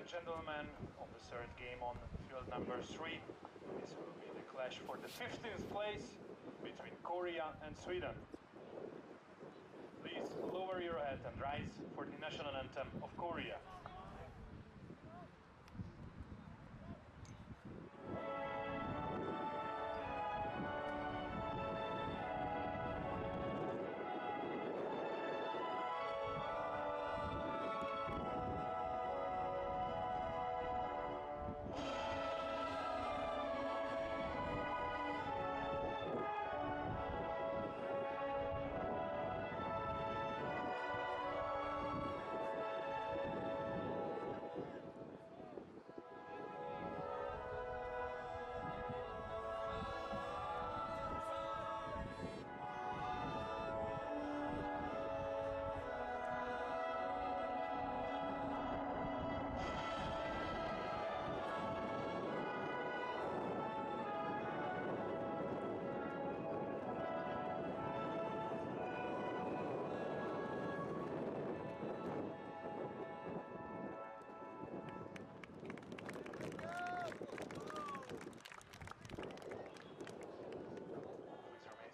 and gentlemen, on the third game on field number 3, this will be the clash for the 15th place between Korea and Sweden. Please lower your head and rise for the national anthem of Korea.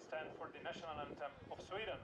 Stand for the national anthem of Sweden.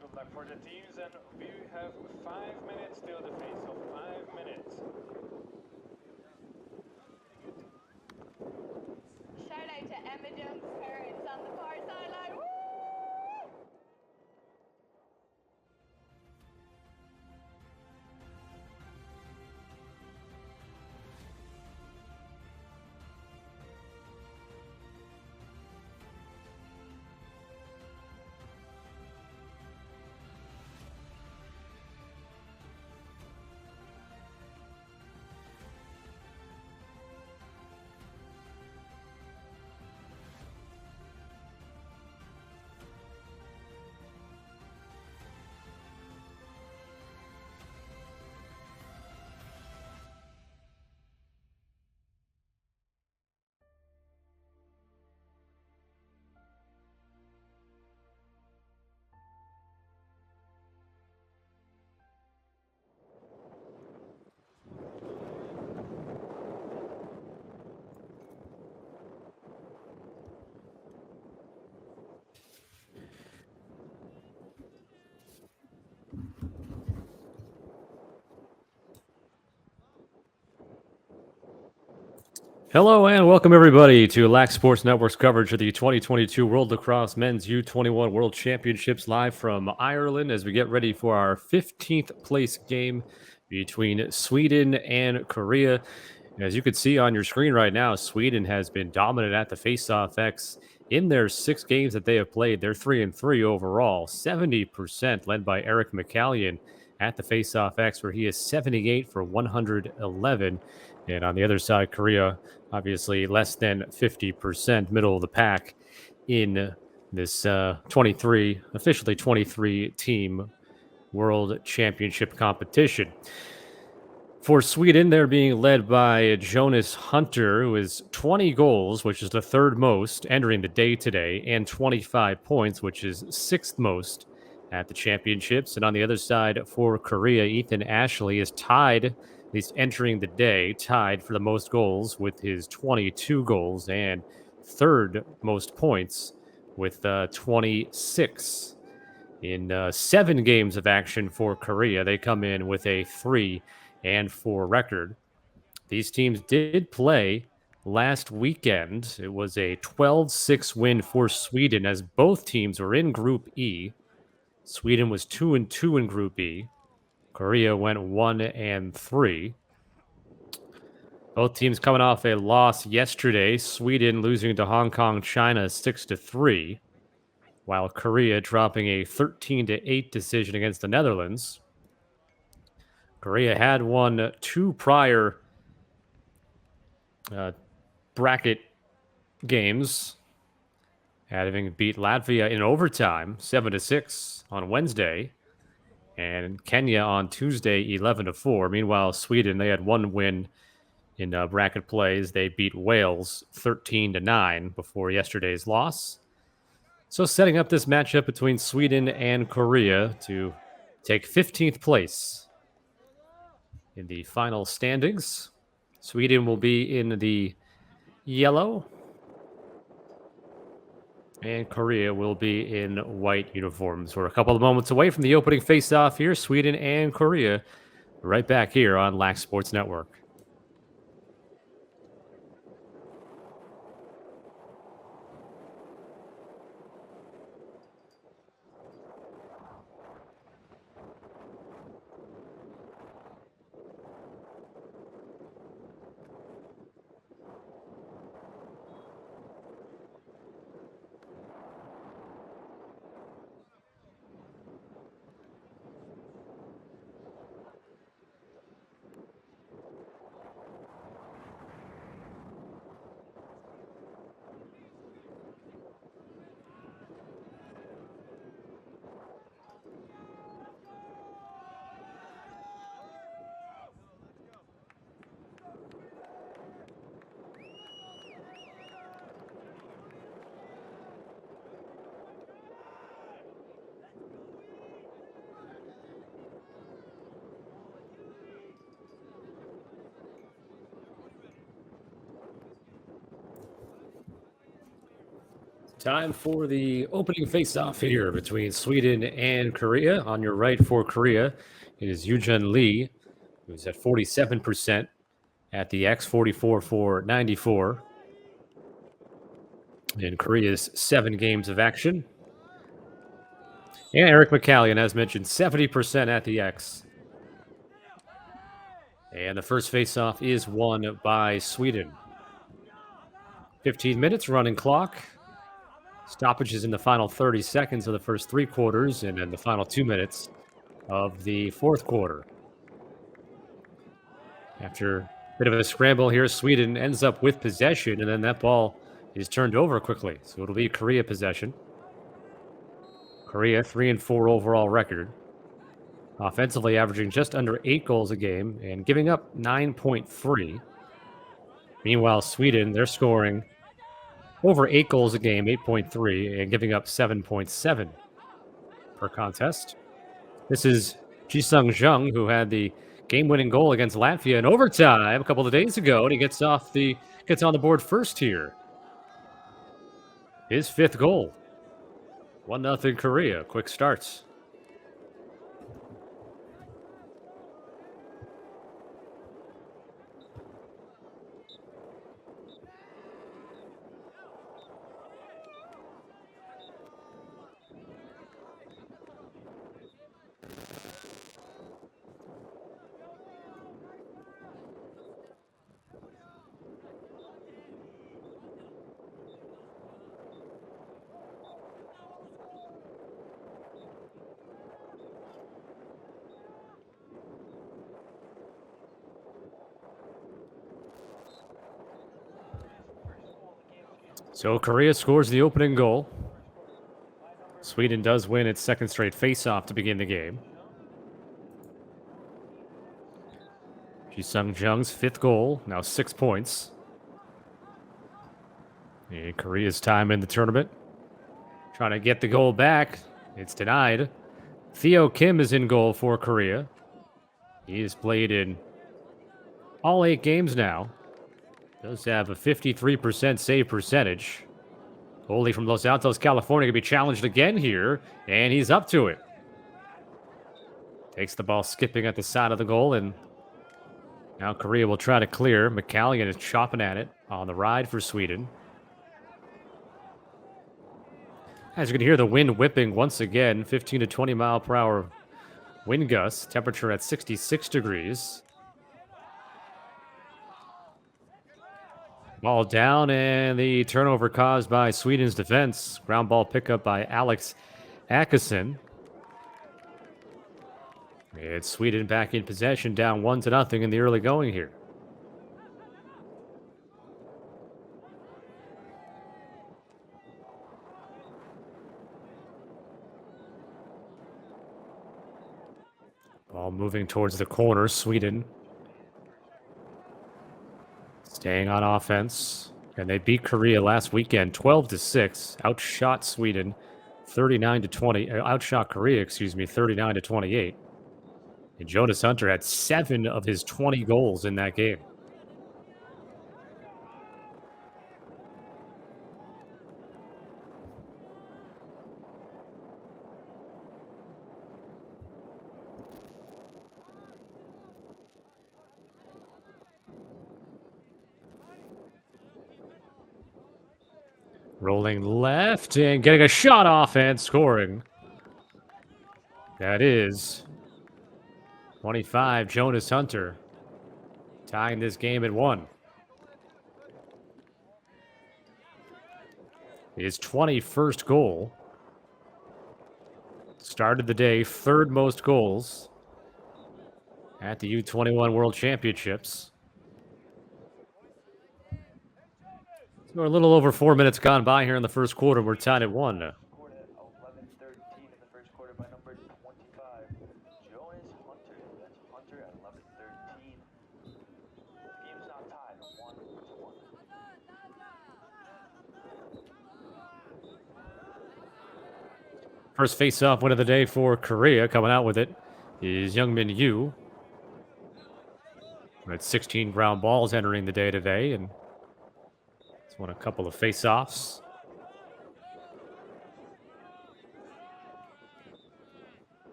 Good luck for the teams, and we have 5 minutes till the face-off. 5 minutes. Shout out to Emma Jones' parents on the far sideline. Woo! Hello and welcome everybody to Lax Sports Network's coverage of the 2022 World Lacrosse Men's U21 World Championships live from Ireland as we get ready for our 15th place game between Sweden and Korea. As you can see on your screen right now, Sweden has been dominant at the Face-Off X. In their 6 games that they have played, they're 3-3 overall, 70% led by Eric McCallion at the Face-Off X, where he is 78 for 111. And on the other side, Korea, obviously less than 50%, middle of the pack in this officially 23 team World Championship competition. For Sweden, they're being led by Jonas Hunter, who is 20 goals, which is the third most entering the day today, and 25 points, which is sixth most at the championships. And on the other side, for Korea, Ethan Ashley is tied, at least entering the day, tied for the most goals with his 22 goals and third most points with 26. In 7 games of action for Korea, they come in with a 3-4 record. These teams did play last weekend. It was a 12-6 win for Sweden as both teams were in Group E. Sweden was 2-2 in Group E. Korea went 1-3. Both teams coming off a loss yesterday. Sweden losing to Hong Kong, China 6-3, while Korea dropping a 13-8 decision against the Netherlands. Korea had won 2 prior bracket games, having beat Latvia in overtime 7-6 on Wednesday, and Kenya on Tuesday 11-4. Meanwhile, Sweden, they had 1 win in bracket plays. They beat Wales 13-9 before yesterday's loss. So setting up this matchup between Sweden and Korea to take 15th place in the final standings. Sweden will be in the yellow, and Korea will be in white uniforms. We're a couple of moments away from the opening face-off here, Sweden and Korea, right back here on Lax Sports Network. Time for the opening face-off here between Sweden and Korea. On your right for Korea, it is Yoojun Lee, who's at 47% at the X, 44 for 94. In Korea's 7 games of action. And Eric McCallion, as mentioned, 70% at the X. And the first face-off is won by Sweden. 15 minutes running clock. Stoppages in the final 30 seconds of the first 3 quarters, and then the final 2 minutes of the 4th quarter. After a bit of a scramble here, Sweden ends up with possession, and then that ball is turned over quickly. So it'll be Korea possession. Korea, 3-4 overall record. Offensively averaging just under 8 goals a game and giving up 9.3. Meanwhile, Sweden, they're scoring over 8 goals a game, 8.3, and giving up 7.7 per contest. This is Ji-sung Jung, who had the game-winning goal against Latvia in overtime a couple of days ago, and he gets on the board first here. His 5th goal. 1-0 Korea. Quick starts. So Korea scores the opening goal. Sweden does win its 2nd straight face-off to begin the game. Ji-Sung Jung's 5th goal, now 6 points. And Korea's time in the tournament. Trying to get the goal back. It's denied. Theo Kim is in goal for Korea. He has played in all 8 games now. Does have a 53% save percentage. Goalie from Los Altos, California, can be challenged again here, and he's up to it. Takes the ball skipping at the side of the goal, and now Korea will try to clear. McCallion is chopping at it on the ride for Sweden. As you can hear the wind whipping once again, 15 to 20 mile per hour wind gusts, temperature at 66 degrees. Ball down, and the turnover caused by Sweden's defense. Ground ball pickup by Alex Akesson. It's Sweden back in possession, down 1-0 in the early going here. Ball moving towards the corner, Sweden. Staying on offense. And they beat Korea last weekend 12-6. Outshot Sweden 39-20. Outshot Korea, 39-28. And Jonas Hunter had 7 of his 20 goals in that game. Rolling left and getting a shot off and scoring. That is 25, Jonas Hunter, tying this game at 1. His 21st goal. Started the day 3rd most goals at the U21 World Championships. So we're a little over 4 minutes gone by here in the first quarter. We're tied at 1. 11-13 in the first quarter by number 25, Jonas Hunter. That's Hunter at 11-13. Game's now tied 1-1. First face-off win of the day for Korea. Coming out with it is Youngmin Yu. Had 16 ground balls entering the day today, and he's won a couple of face-offs.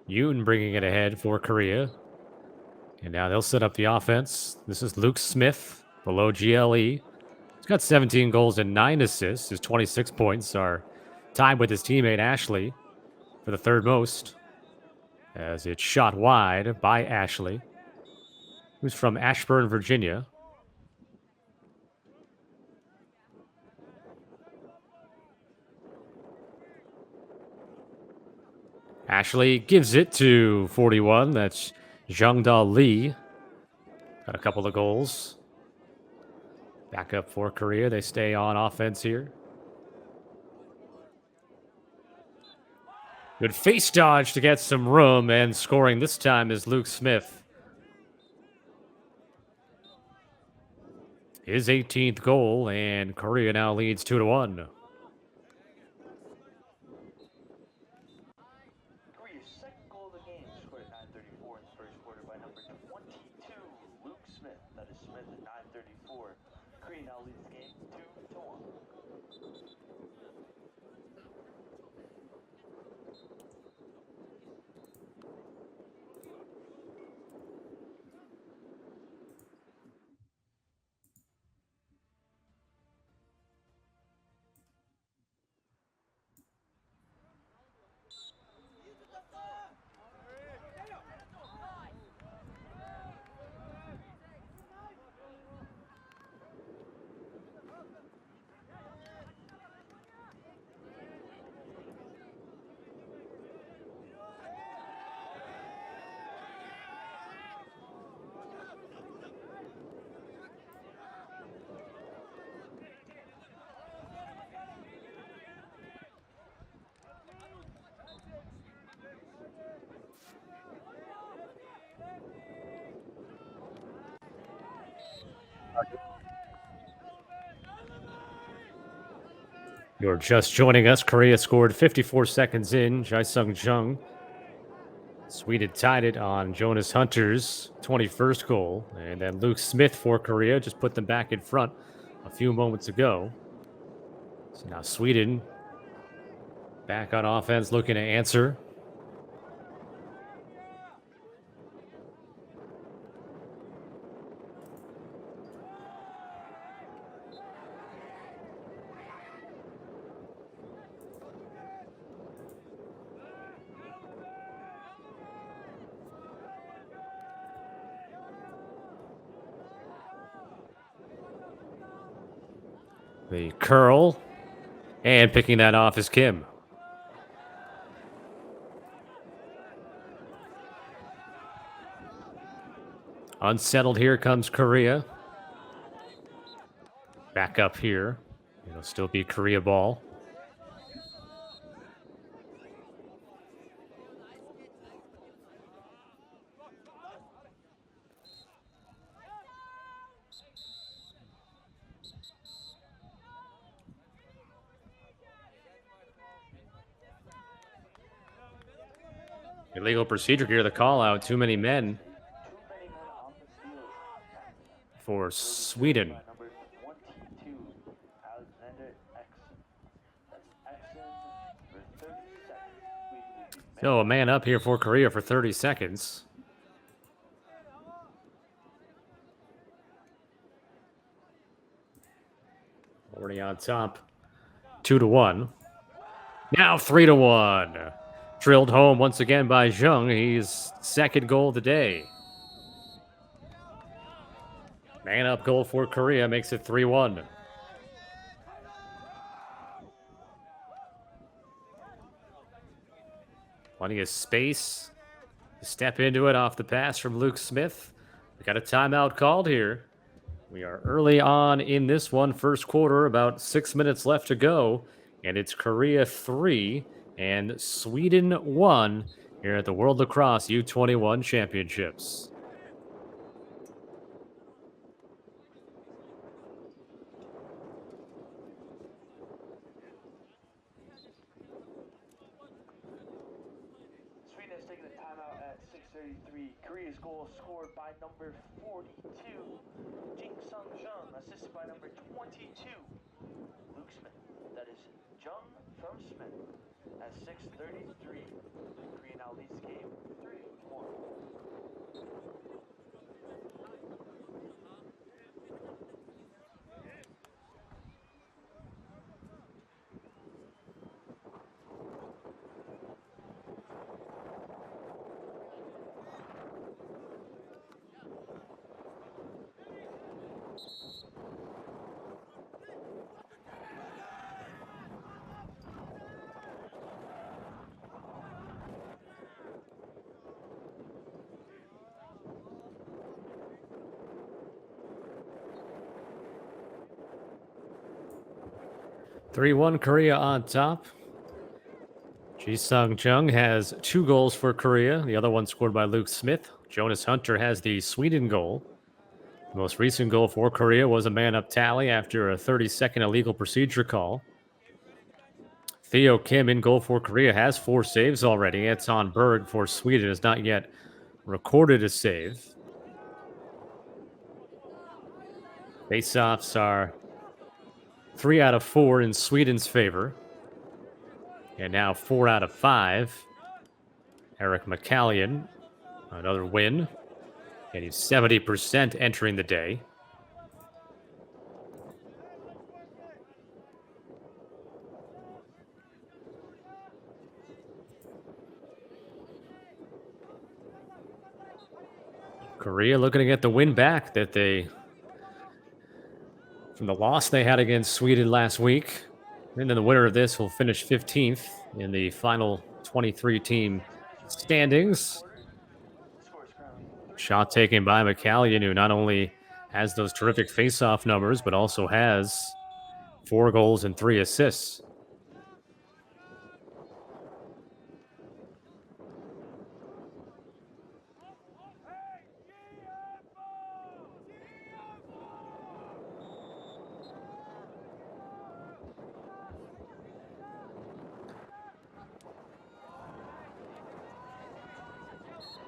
Yoon bringing it ahead for Korea. And now they'll set up the offense. This is Luke Smith, below GLE. He's got 17 goals and 9 assists. His 26 points are tied with his teammate Ashley for the 3rd most, as it's shot wide by Ashley, who's from Ashburn, Virginia. Ashley gives it to 41. That's Jungda Lee. Got a couple of goals. Back up for Korea. They stay on offense here. Good face dodge to get some room, and scoring this time is Luke Smith. His 18th goal, and Korea now leads 2-1. Korea's second goal of the game, scored at 9:34 in the first quarter by number 22, Luke Smith. That is Smith at 9:34. Korea now leads the game 2-1. You're just joining us. Korea scored 54 seconds in. Jae-sung Jung. Sweden tied it on Jonas Hunter's 21st goal. And then Luke Smith for Korea just put them back in front a few moments ago. So now Sweden back on offense, looking to answer. The curl, and picking that off is Kim. Unsettled here comes Korea. Back up here. It'll still be Korea ball. Illegal procedure here, the call out. Too many men for Sweden. Number 22, Alexander X. That's Xen for 30 seconds. So a man up here for Korea for 30 seconds. Already on top. 2-1. Now 3-1. Drilled home once again by Jung. He's second goal of the day. Man up goal for Korea makes it 3-1. Plenty of space to step into it off the pass from Luke Smith. We got a timeout called here. We are early on in this one, first quarter, about 6 minutes left to go. And it's Korea 3 and Sweden 1 here at the World Lacrosse U21 Championships. Sweden has taken a timeout at 6:33. Korea's goal scored by number 42, Jing-sung Jung, assisted by number 22, Luke Smith. That is Jung from Smith at 6:33. Korea now leads the game 3-1. Three-one Korea on top. Ji-sung Chung has 2 goals for Korea. The other one scored by Luke Smith. Jonas Hunter has the Sweden goal. The most recent goal for Korea was a man-up tally after a 30-second illegal procedure call. Theo Kim in goal for Korea has 4 saves already. Etan Berg for Sweden has not yet recorded a save. Faceoffs are 3 out of 4 in Sweden's favor. And now 4 out of 5. Eric McCallion, another win. And he's 70% entering the day. Korea looking to get the win back that they, from the loss they had against Sweden last week. And then the winner of this will finish 15th in the final 23-team standings. Shot taken by McCallion, who not only has those terrific face-off numbers, but also has 4 goals and 3 assists.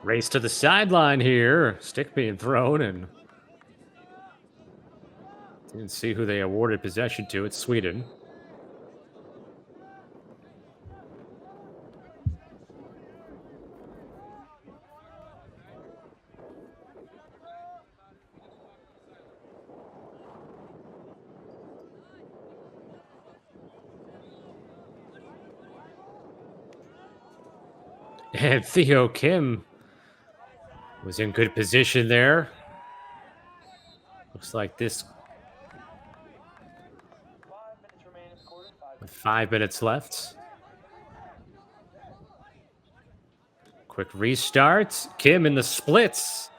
Race to the sideline here. Stick being thrown, and didn't see who they awarded possession to. It's Sweden. And Theo Kim was in good position there. Looks like this 5 minutes remaining in the quarter. with 5 minutes left. Quick restart. Kim in the splits.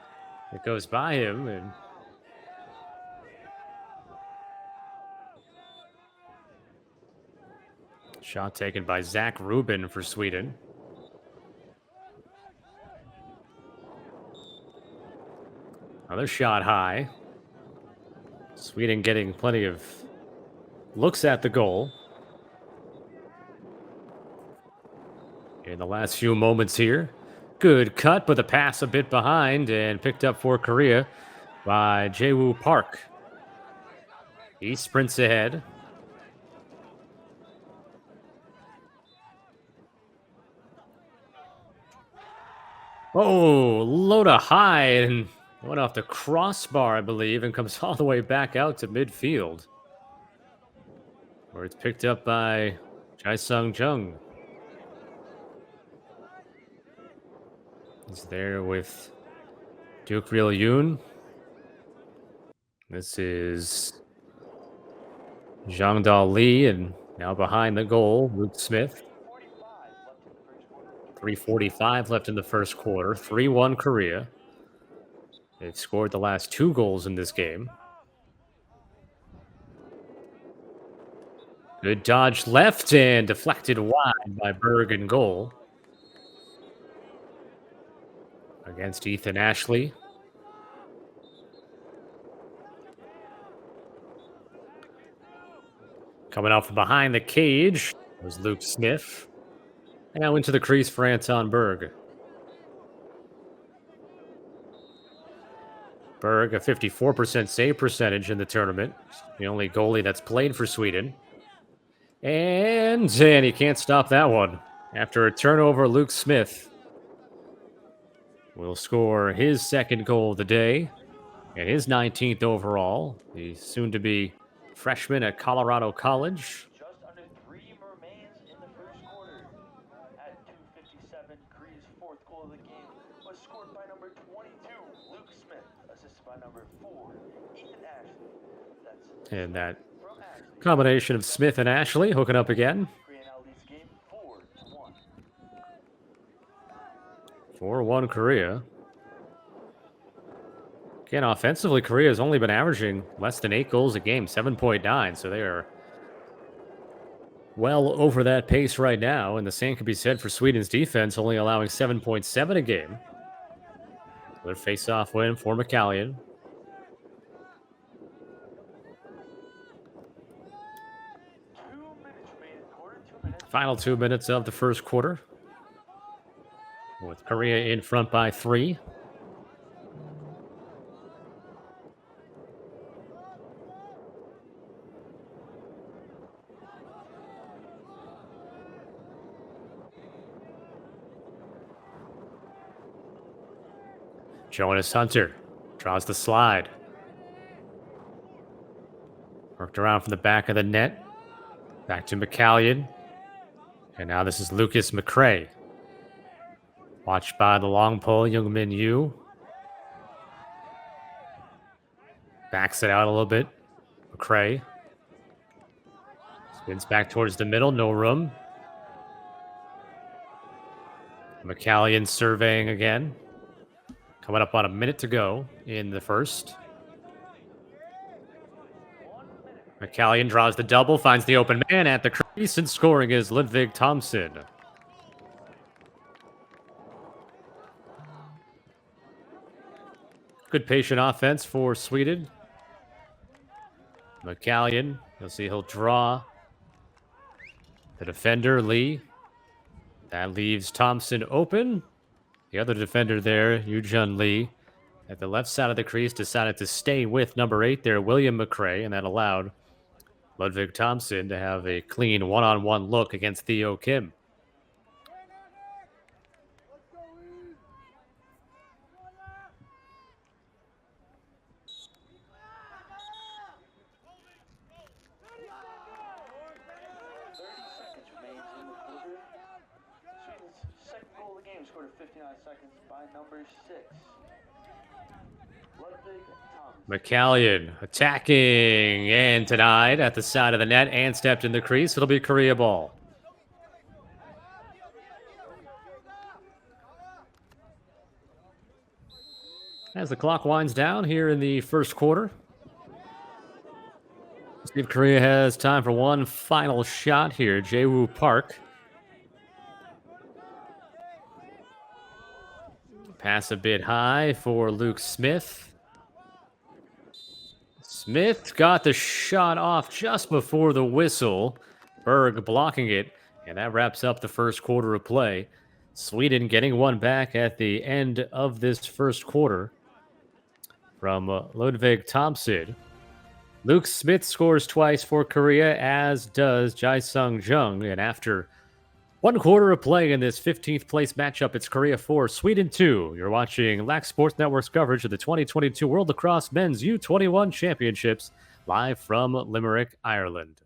It goes by him, and shot taken by Zach Rubin for Sweden. Another shot high. Sweden getting plenty of looks at the goal. In the last few moments here. Good cut, but the pass a bit behind and picked up for Korea by Jaewoo Park. He sprints ahead. Oh, Loda high and went off the crossbar, I believe, and comes all the way back out to midfield, where it's picked up by Jae-sung Jung. He's there with Duke Ryul Yoon. This is Zhang Da Lee, and now behind the goal, Luke Smith. 3:45 left in the first quarter. 3-1 Korea. They've scored the last 2 goals in this game. Good dodge left and deflected wide by Berg in goal. Against Ethan Ashley. Coming out from behind the cage was Luke Smith. And now into the crease for Anton Berg. Berg, a 54% save percentage in the tournament. The only goalie that's played for Sweden. And he can't stop that one. After a turnover, Luke Smith will score his second goal of the day and his 19th overall. The soon-to-be freshman at Colorado College. Just under 3 remains in the first quarter. At 2:57, Korea's 4th goal of the game was scored by number 22, Luke Smith, assisted by number 4, Ethan Ashley. That's And that from Ashley. combination of Smith and Ashley hooking up again. Korea now leads the game 4-1. 4-1 Korea. Again, offensively, Korea has only been averaging less than 8 goals a game, 7.9. So they are well over that pace right now. And the same could be said for Sweden's defense, only allowing 7.7 a game. Their face-off win for McCallion. Final 2 minutes of the first quarter, with Korea in front by 3. Jonas Hunter draws the slide. Worked around from the back of the net. Back to McCallion. And now this is Lucas McCrae. Watched by the long pole, Youngmin Yu. Backs it out a little bit. McCrae. Spins back towards the middle, no room. McCallion surveying again. Coming up on a minute to go in the first. McCallion draws the double, finds the open man at the crease, and scoring is Ludvig Thompson. Good patient offense for Sweden. McCallion, you'll see he'll draw the defender, Lee. That leaves Thompson open. The other defender there, Yoo-Jun Lee, at the left side of the crease, decided to stay with number 8 there, William McRae, and that allowed Ludwig Thompson to have a clean one-on-one look against Theo Kim. Scored at 59 seconds by number 6. Ludwig Thompson. McCallion attacking and denied at the side of the net and stepped in the crease. It'll be Korea ball. As the clock winds down here in the first quarter, let's see if Korea has time for one final shot here. Jaewoo Park. Pass a bit high for Luke Smith. Smith got the shot off just before the whistle. Berg blocking it, and that wraps up the first quarter of play. Sweden getting one back at the end of this first quarter from Ludwig Thompson. Luke Smith scores twice for Korea, as does Jae-Sung Jung, and after one quarter of play in this 15th place matchup, it's Korea 4, Sweden 2. You're watching Lax Sports Network's coverage of the 2022 World Lacrosse Men's U21 Championships live from Limerick, Ireland.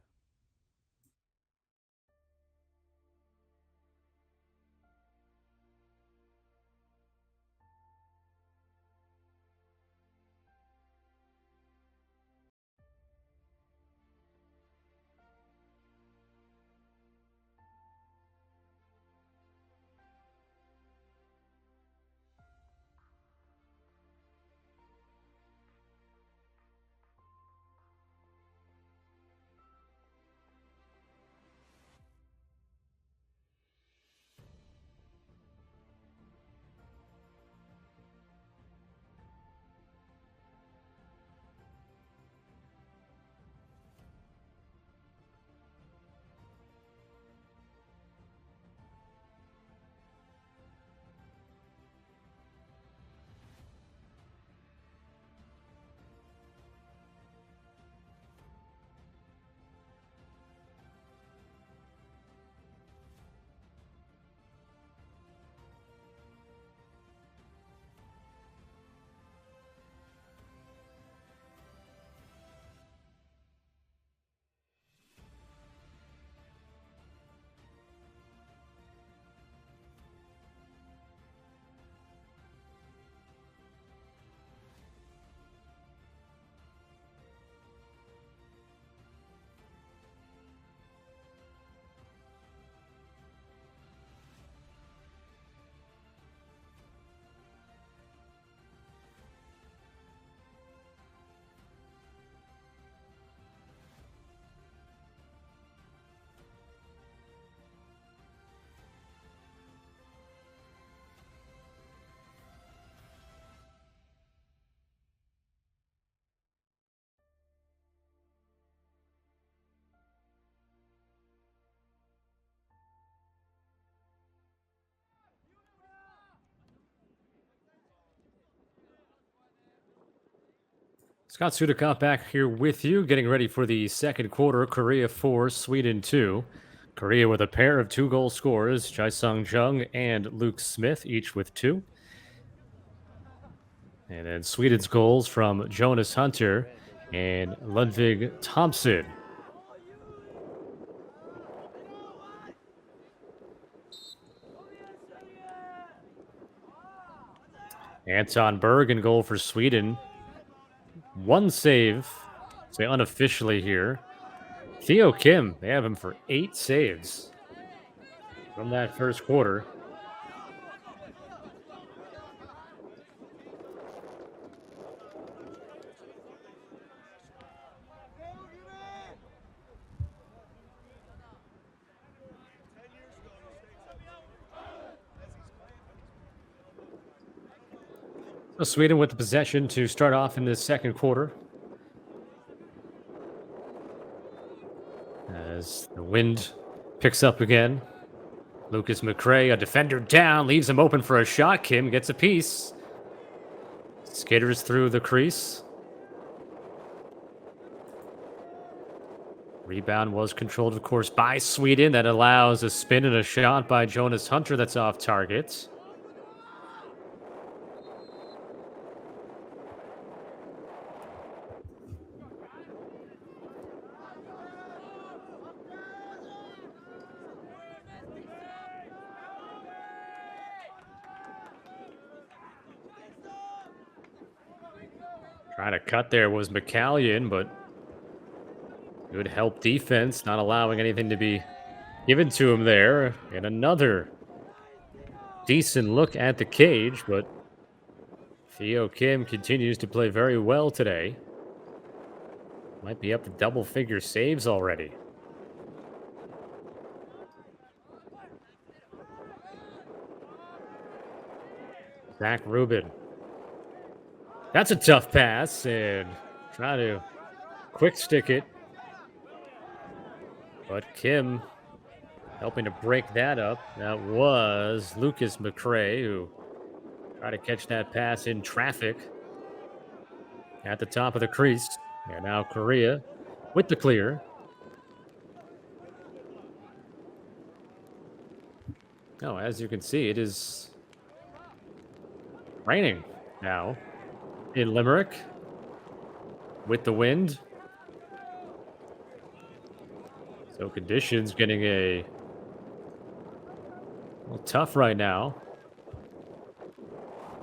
Scott Sudakov back here with you, getting ready for the second quarter. Korea 4, Sweden 2. Korea with a pair of 2-goal scorers, Jae-Sung Jung and Luke Smith, each with 2. And then Sweden's goals from Jonas Hunter and Ludwig Thompson. Anton Berg in goal for Sweden. One save, say unofficially here. Theo Kim, they have him for 8 saves from that first quarter. So Sweden with the possession to start off in this second quarter. As the wind picks up again. Lucas McCrae, a defender down, leaves him open for a shot. Kim gets a piece. Skitters through the crease. Rebound was controlled, of course, by Sweden. That allows a spin and a shot by Jonas Hunter that's off target. Trying to cut there was McCallion, but good help defense, not allowing anything to be given to him there. And another decent look at the cage, but Theo Kim continues to play very well today. Might be up to double-figure saves already. Zach Rubin. That's a tough pass, and try to quick stick it. But Kim helping to break that up. That was Lucas McCrae, who tried to catch that pass in traffic at the top of the crease. And now Korea with the clear. Oh, as you can see, it is raining now in Limerick with the wind. So conditions getting a little tough right now.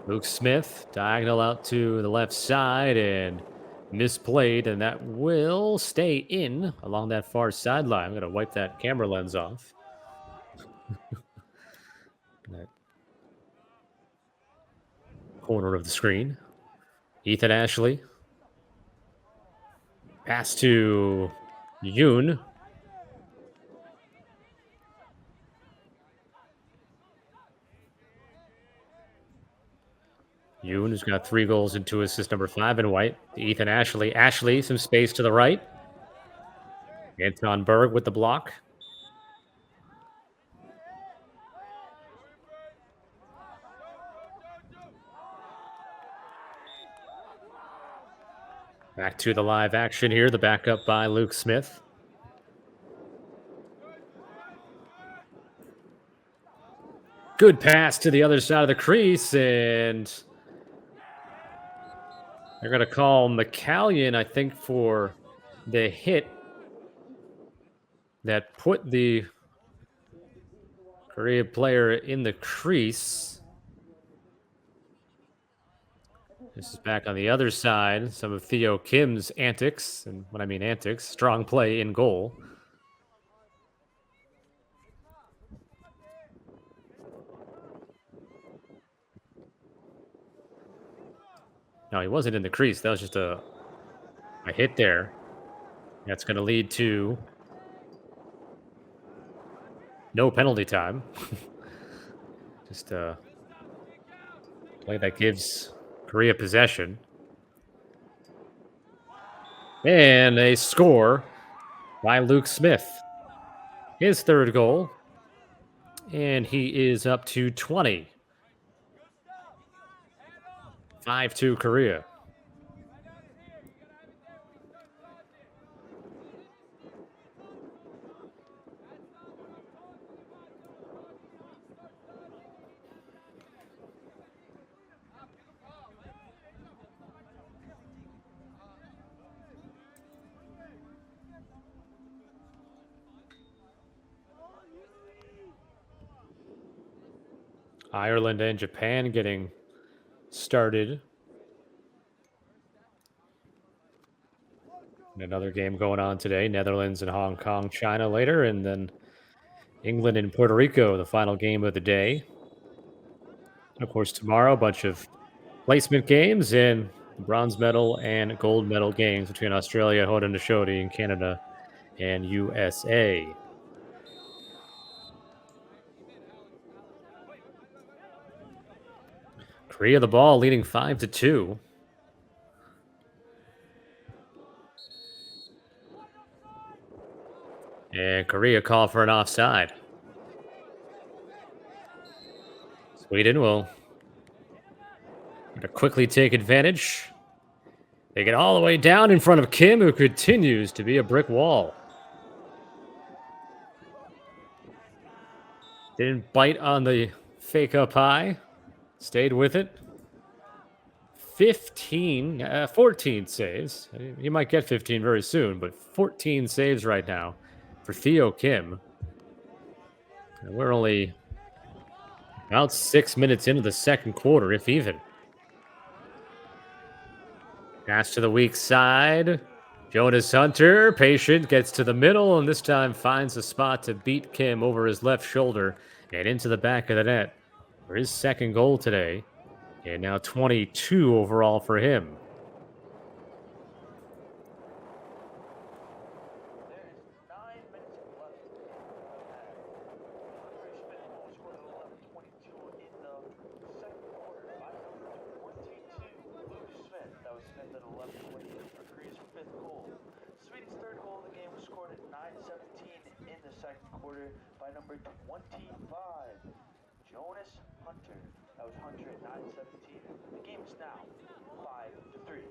Luke Smith, diagonal out to the left side and misplayed, and that will stay in along that far sideline. I'm going to wipe that camera lens off. That corner of the screen. Ethan Ashley. Pass to Yoon. Yoon, who's got 3 goals and 2 assists, number 5 in white. Ethan Ashley. Ashley, some space to the right. Anton Berg with the block. Back to the live action here. The backup by Luke Smith. Good pass to the other side of the crease, and they're going to call McCallion, I think, for the hit that put the Korea player in the crease. This is back on the other side. Some of Theo Kim's antics, and when I mean antics, strong play in goal. No, he wasn't in the crease. That was just a hit there. That's going to lead to no penalty time. Just a play that gives Korea possession. And a score by Luke Smith. His 3rd goal. And he is up to 20. 5-2 Korea. Ireland and Japan getting started. And another game going on today. Netherlands and Hong Kong, China later. And then England and Puerto Rico, the final game of the day. Of course, tomorrow, a bunch of placement games and bronze medal and gold medal games between Australia, Haudenosaunee, and Canada and USA. Korea the ball, leading 5-2. And Korea call for an offside. Sweden will quickly take advantage. They get all the way down in front of Kim, who continues to be a brick wall. Didn't bite on the fake up high. Stayed with it. 14 saves. You might get 15 very soon, but 14 saves right now for Theo Kim. And we're only about 6 minutes into the second quarter, if even. Pass to the weak side. Jonas Hunter, patient, gets to the middle, and this time finds a spot to beat Kim over his left shoulder and into the back of the net for his second goal today. And now 22 overall for him. There is 9 minutes left. Hunter's fifth goal scored at 11:22 in the second quarter by number 22, Luke Smith. That was Smith at 11:28 for Korea's fifth goal. Sweden's third goal of the game was scored at 9:17 in the second quarter by number 25, Jonas Hunter. That was Hunter at 9:17. The game is now 5-3.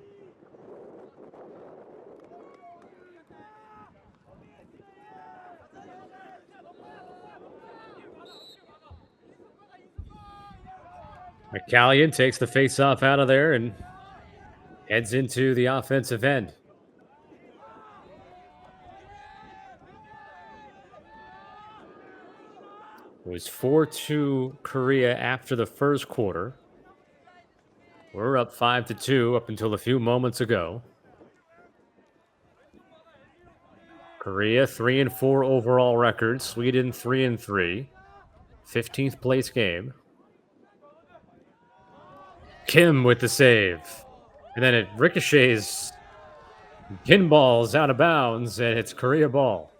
McCallion takes the face-off out of there and heads into the offensive end. It was 4-2 Korea after the first quarter. We're up 5-2 up until a few moments ago. Korea 3-4 overall record. Sweden 3-3. 15th place game. Kim with the save. And then it ricochets, pinballs out of bounds, and it's Korea ball.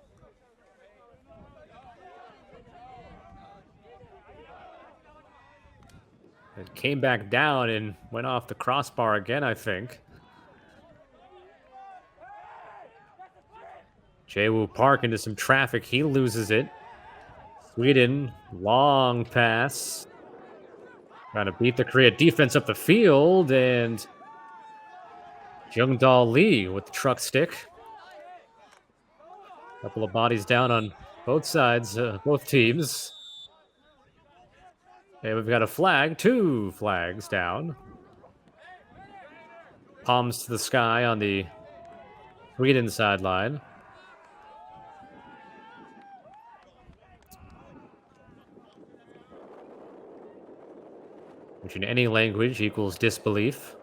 It came back down and went off the crossbar again, I think. Jaewoo Park into some traffic. He loses it. Sweden, long pass. Trying to beat the Korea defense up the field, and Jungdal Lee with the truck stick. Couple of bodies down on both sides, both teams. And we've got a flag, 2 flags down. Palms to the sky on the Sweden sideline. Which in any language equals disbelief.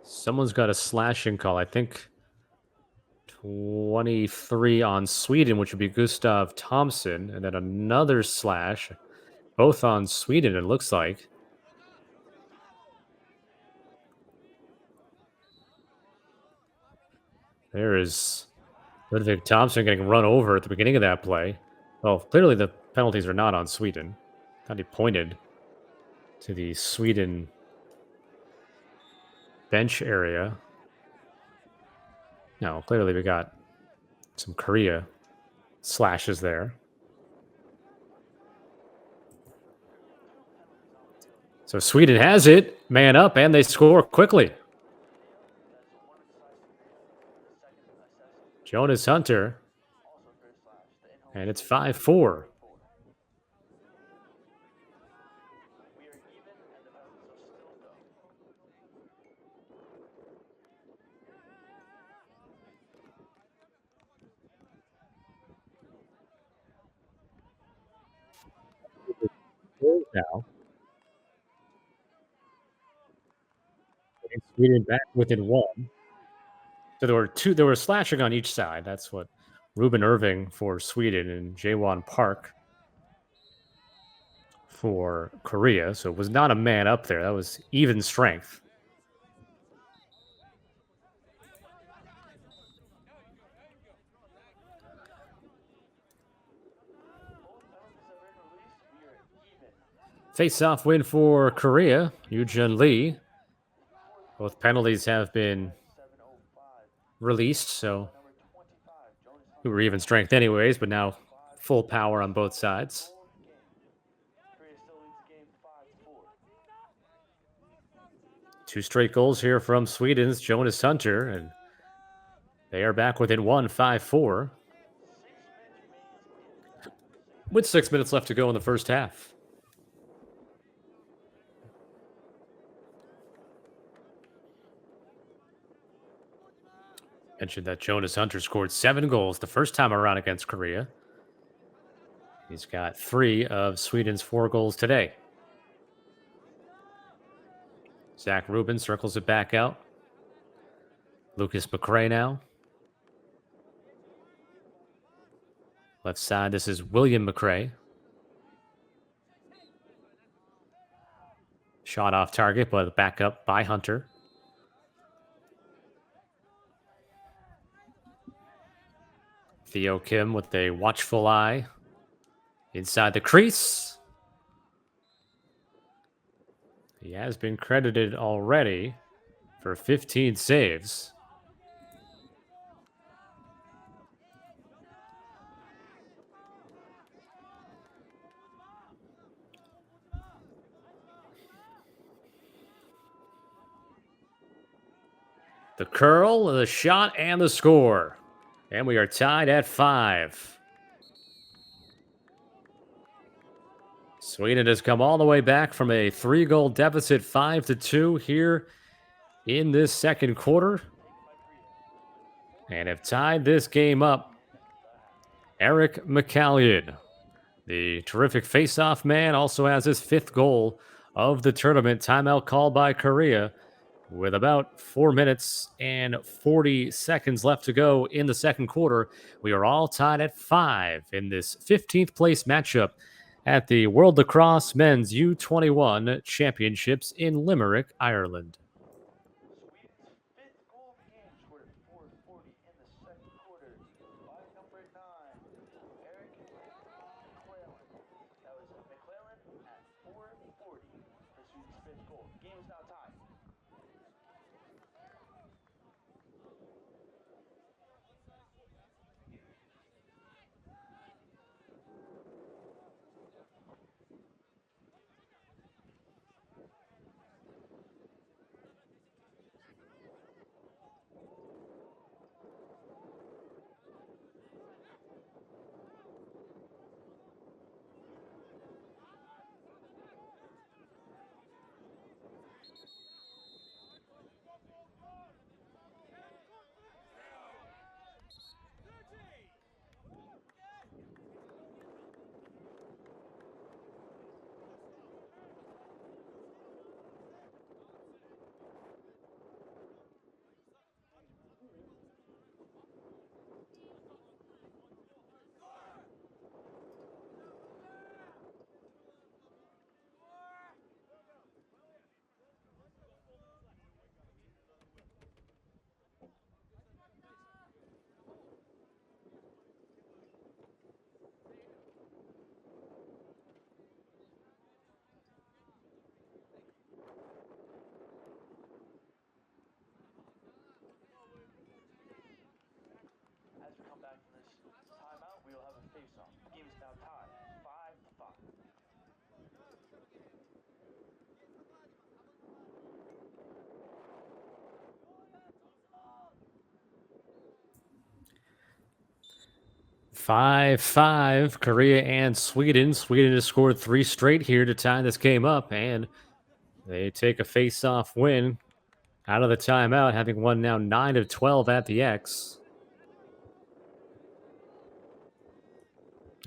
Someone's got a slashing call. I think 23 on Sweden, which would be Gustav Thompson. And then another slash, both on Sweden, it looks like. There is Ludwig Thompson getting run over at the beginning of that play. Well, clearly the penalties are not on Sweden. Thought he pointed to the Sweden bench area. No, clearly we got some Korea slashes there. So Sweden has it, man up, and they score quickly. Jonas Hunter, and it's 5-4. Now, Sweden back within 1. So there were slashing on each side. That's what Ruben Irving for Sweden and Jaewon Park for Korea. So it was not a man up there. That was even strength. Face-off win for Korea, Yoo-Jun Lee. Both penalties have been released, so we were even strength anyways, but now full power on both sides. Two straight goals here from Sweden's Jonas Hunter, and they are back within one, 5-4. With 6 minutes left to go in the first half. Mentioned that Jonas Hunter scored 7 goals the first time around against Korea. He's got 3 of Sweden's 4 goals today. Zach Rubin circles it back out. Lucas McRae now. Left side, this is William McRae. Shot off target, but back up by Hunter. Theo Kim with a watchful eye inside the crease. He has been credited already for 15 saves. The curl, the shot, and the score. And we are tied at 5. Sweden has come all the way back from a 3-goal deficit, 5-2 here in this second quarter. And have tied this game up. Eric McCallion, the terrific face-off man, also has his 5th goal of the tournament. Timeout called by Korea with about 4 minutes and 40 seconds left to go in the second quarter. We are all tied at 5 in this 15th place matchup at the World Lacrosse Men's U21 Championships in Limerick, Ireland. Game is now tied, 5-5. 5-5, Korea and Sweden. Sweden has scored 3 straight here to tie this game up, and they take a face-off win out of the timeout, having won now 9 of 12 at the X.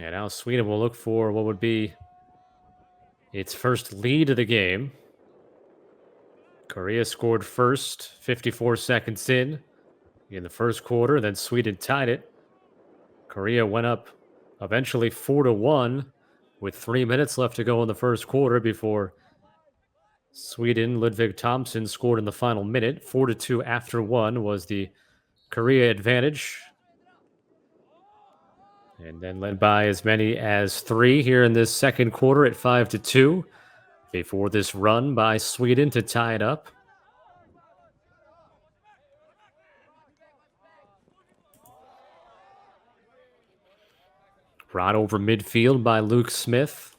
And now Sweden will look for what would be its first lead of the game. Korea scored first, 54 seconds in the first quarter. Then Sweden tied it. Korea went up eventually 4-1 with 3 minutes left to go in the first quarter before Sweden, Ludvig Thompson, scored in the final minute. 4-2 after 1 was the Korea advantage. And then led by as many as 3 here in this second quarter at 5-2. before this run by Sweden to tie it up. Brought over midfield by Luke Smith.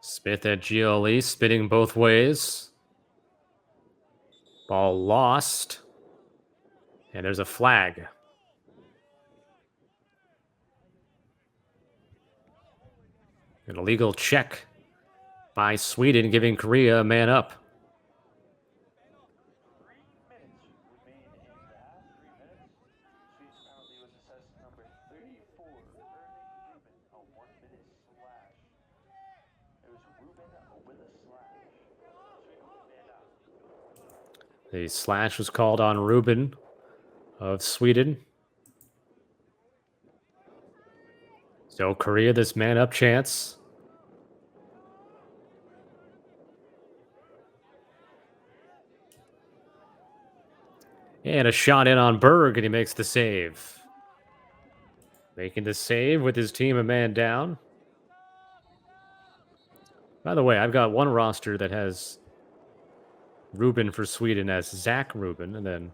Smith at GLE, spinning both ways. Ball lost. And there's a flag. An illegal check by Sweden, giving Korea a man up. 3 minutes remain in the half. 3 minutes. Sweden's penalty was assessed number 34, Irving Ruben, a 1-minute slash. It was Ruben with a slash. Sweden with a man out. The slash was called on Ruben of Sweden. So Korea, this man up chance. And a shot in on Berg, and he makes the save. Making the save with his team a man down. By the way, I've got one roster that has Ruben for Sweden as Zach Ruben, and then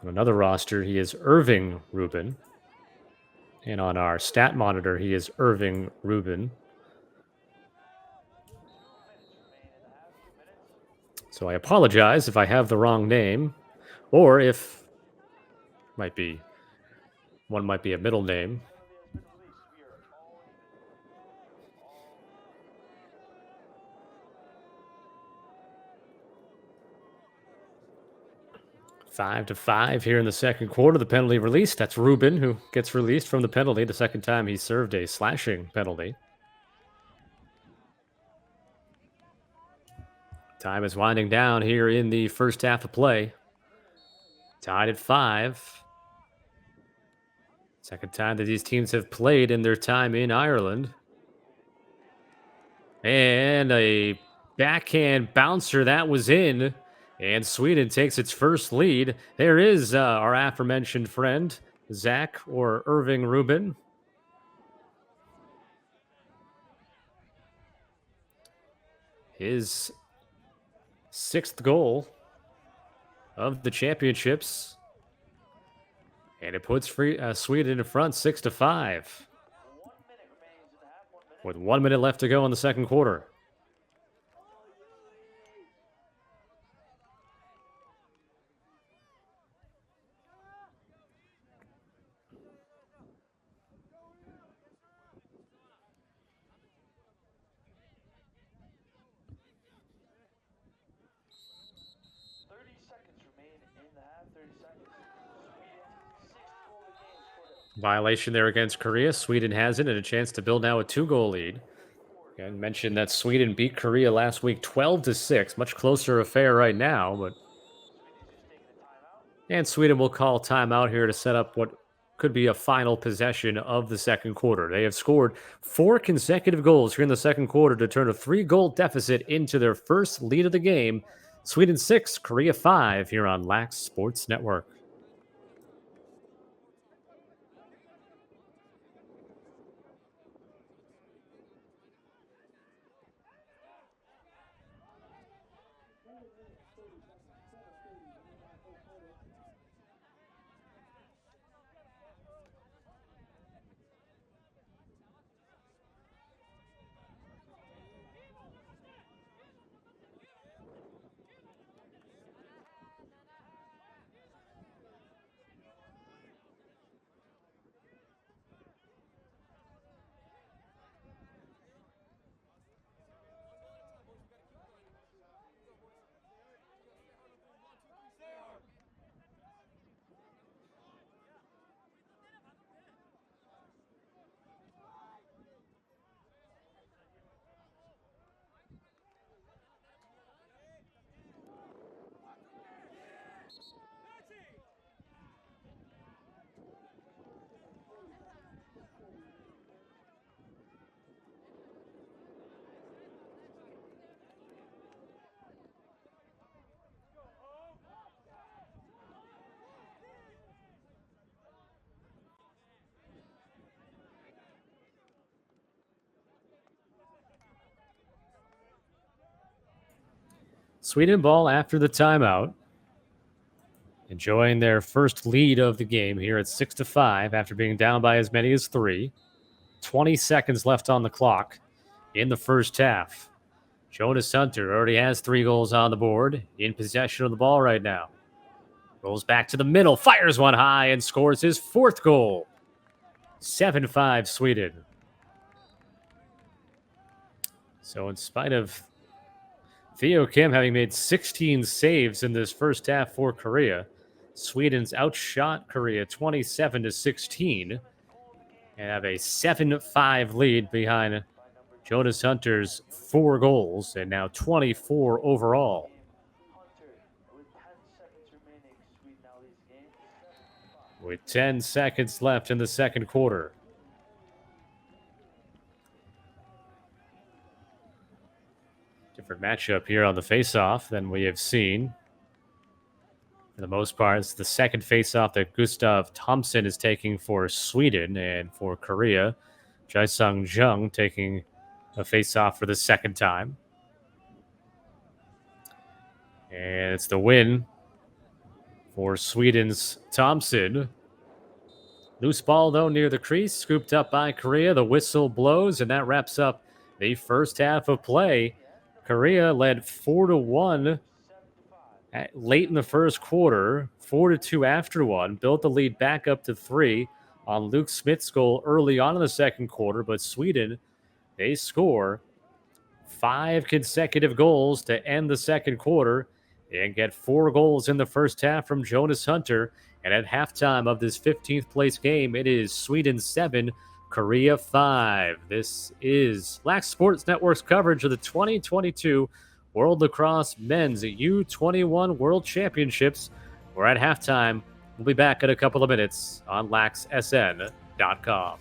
on another roster, he is Irving Ruben. And on our stat monitor, he is Irving Ruben. So I apologize if I have the wrong name, or if one might be a middle name. 5-5 here in the second quarter. The penalty released. That's Ruben who gets released from the penalty. The second time he served a slashing penalty. Time is winding down here in the first half of play. Tied at 5. Second time that these teams have played in their time in Ireland. And a backhand bouncer that was in. And Sweden takes its first lead. There is our aforementioned friend, Zach or Irving Ruben. His 6th goal of the championships. And it puts Sweden in front 6-5. With 1 minute left to go in the second quarter. Violation there against Korea. Sweden has it and a chance to build now a 2-goal lead. Again, mentioned that Sweden beat Korea last week 12-6. Much closer affair right now, but and Sweden will call timeout here to set up what could be a final possession of the second quarter. They have scored 4 consecutive goals here in the second quarter to turn a 3-goal deficit into their first lead of the game. Sweden 6, Korea 5 here on Lax Sports Network. Sweden ball after the timeout. Enjoying their first lead of the game here at 6-5 after being down by as many as 3. 20 seconds left on the clock in the first half. Jonas Hunter already has 3 goals on the board, in possession of the ball right now. Rolls back to the middle, fires one high, and scores his 4th goal. 7-5 Sweden. So in spite of Theo Kim having made 16 saves in this first half for Korea, Sweden's outshot Korea 27-16 and have a 7-5 lead behind Jonas Hunter's 4 goals and now 24 overall. With 10 seconds left in the second quarter. Different matchup here on the faceoff than we have seen. For the most part, it's the second faceoff that Gustav Thompson is taking for Sweden, and for Korea, Jae-sung Jung taking a faceoff for the second time. And it's the win for Sweden's Thompson. Loose ball, though, near the crease, scooped up by Korea. The whistle blows, and that wraps up the first half of play. Korea led 4-1 late in the first quarter, 4-2 after one, built the lead back up to 3 on Luke Smith's goal early on in the second quarter, but Sweden, they score 5 consecutive goals to end the second quarter and get 4 goals in the first half from Jonas Hunter. And at halftime of this 15th place game, it is Sweden 7, Korea 5. This is Lax Sports Network's coverage of the 2022 World Lacrosse Men's U21 World Championships. We're at halftime. We'll be back in a couple of minutes on laxsn.com.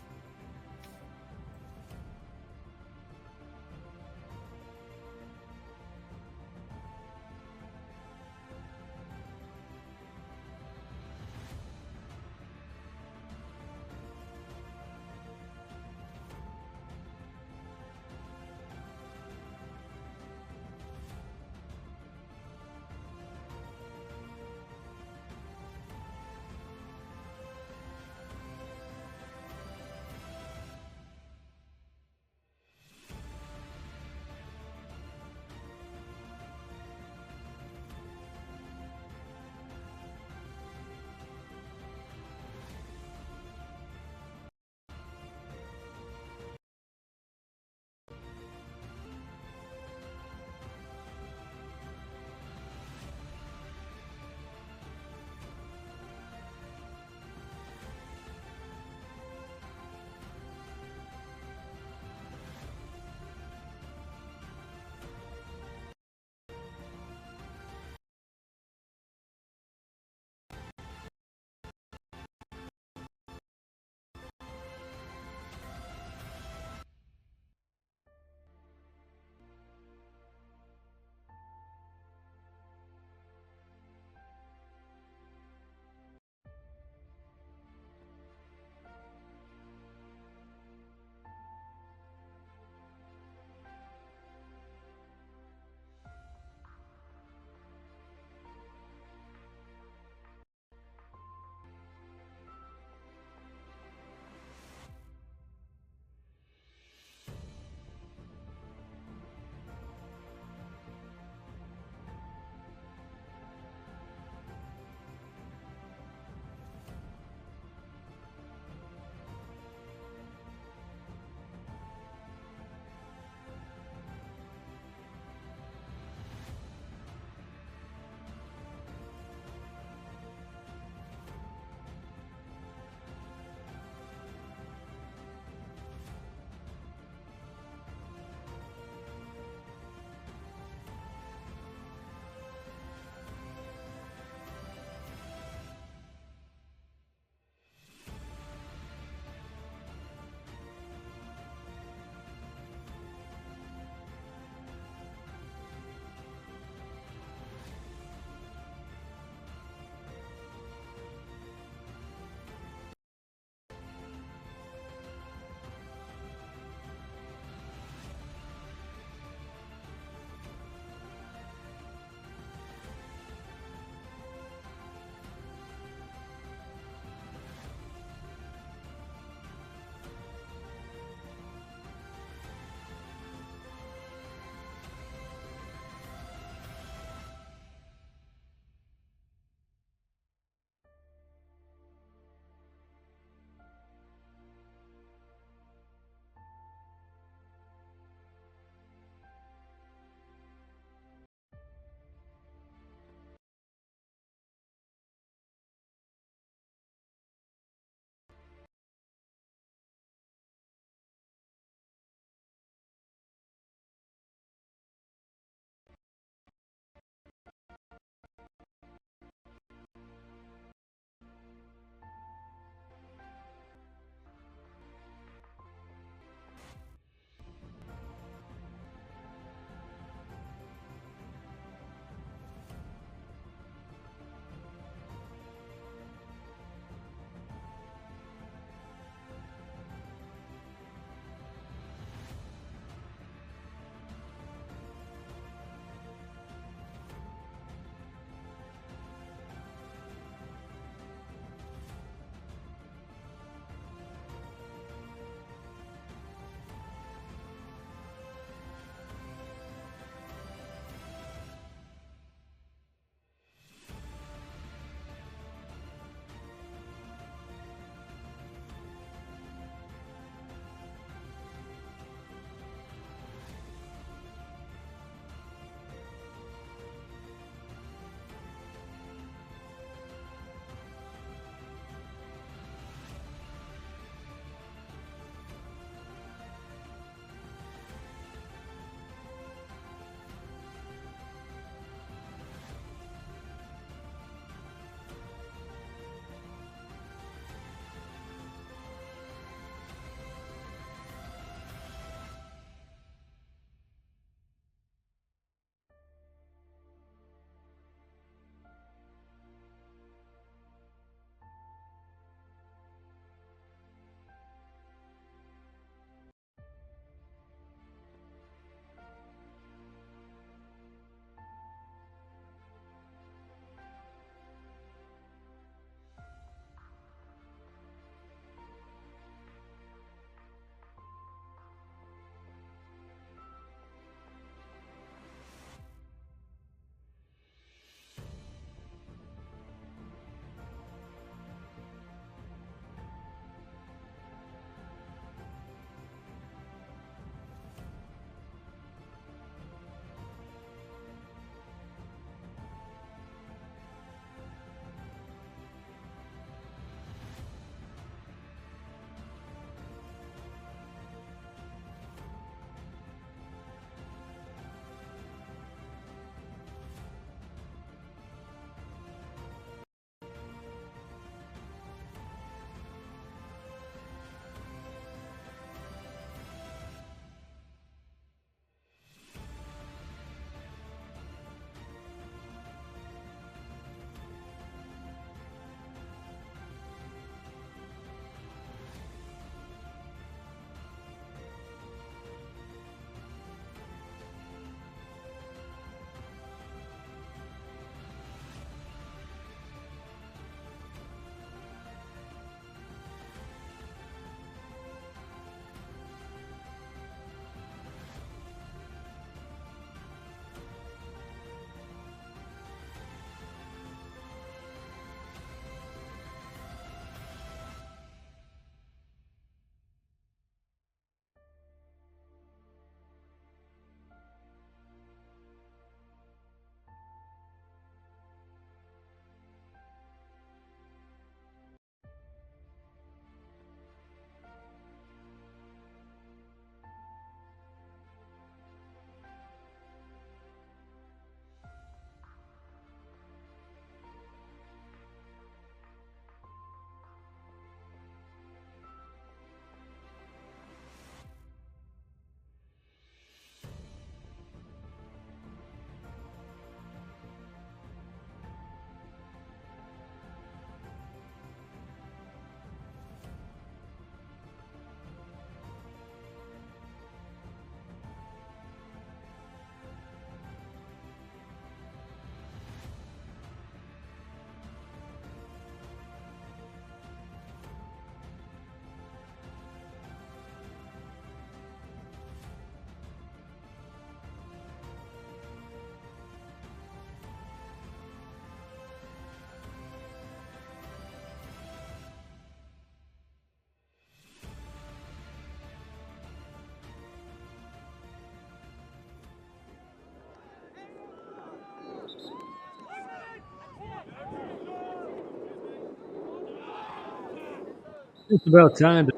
It's about time to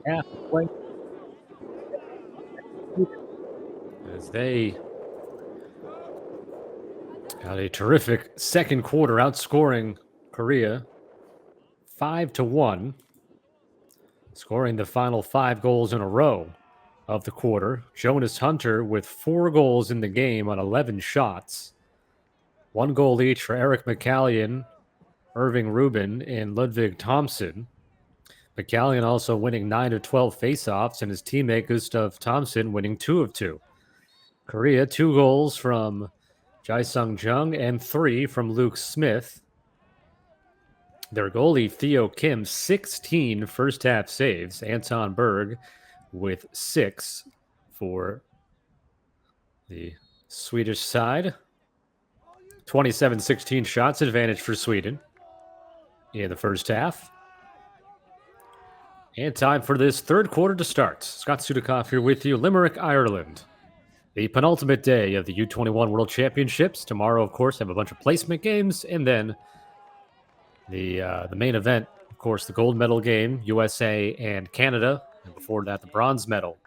halfway as they had a terrific second quarter, outscoring Korea 5-1, scoring the final 5 goals in a row of the quarter. Jonas Hunter with 4 goals in the game on 11 shots. 1 goal each for Eric McCallion, Irving Rubin, and Ludwig Thompson. McCallion also winning 9 of 12 faceoffs, and his teammate Gustav Thompson winning 2 of 2. Korea, 2 goals from Jae-sung Jung and 3 from Luke Smith. Their goalie, Theo Kim, 16 first half saves. Anton Berg with 6 for the Swedish side. 27-16 shots advantage for Sweden in the first half. And time for this third quarter to start. Scott Sudikoff here with you. Limerick, Ireland. The penultimate day of the U21 World Championships. Tomorrow, of course, have a bunch of placement games. And then the main event, of course, the gold medal game, USA and Canada. And before that, the bronze medal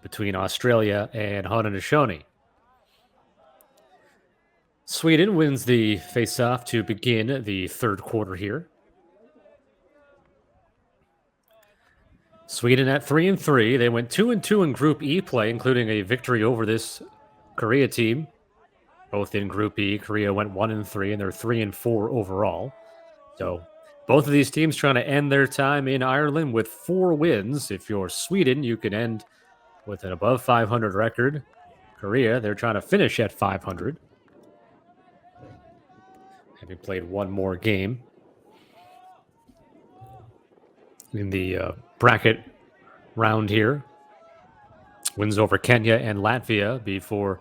between Australia and Haudenosaunee. Sweden wins the face-off to begin the third quarter here. Sweden at 3-3. They went 2-2 in Group E play, including a victory over this Korea team. Both in Group E, Korea went 1-3, and they're 3-4 overall. So both of these teams trying to end their time in Ireland with 4 wins. If you're Sweden, you can end with an above 500 record. Korea, they're trying to finish at 500, having played 1 more game in the bracket round here. Wins over Kenya and Latvia before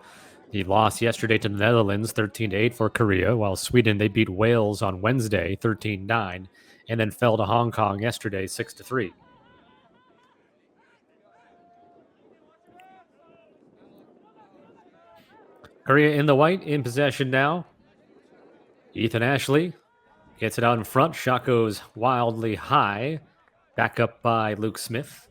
the loss yesterday to the Netherlands, 13-8 for Korea, while Sweden, they beat Wales on Wednesday, 13-9, and then fell to Hong Kong yesterday, 6-3. Korea in the white, in possession now. Ethan Ashley gets it out in front. Shot goes wildly high. Back up by Luke Smith.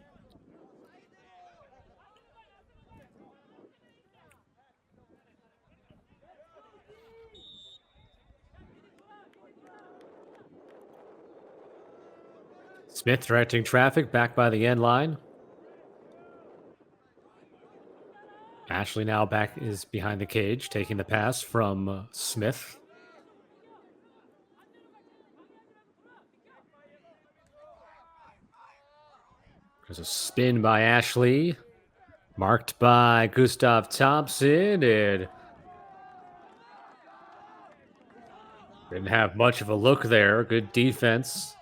Smith directing traffic back by the end line. Ashley now is behind the cage, taking the pass from Smith. There's a spin by Ashley, marked by Gustav Thompson, and didn't have much of a look there. Good defense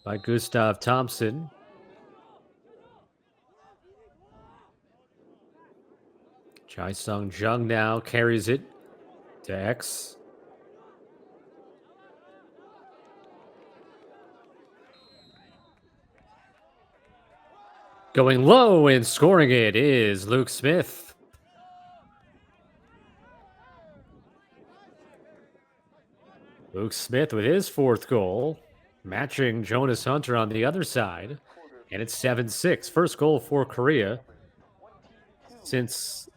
by Gustav Thompson. Jae-sung Jung now carries it to X. Going low and scoring it is Luke Smith. Luke Smith with his 4th goal, matching Jonas Hunter on the other side. And it's 7-6. First goal for Korea since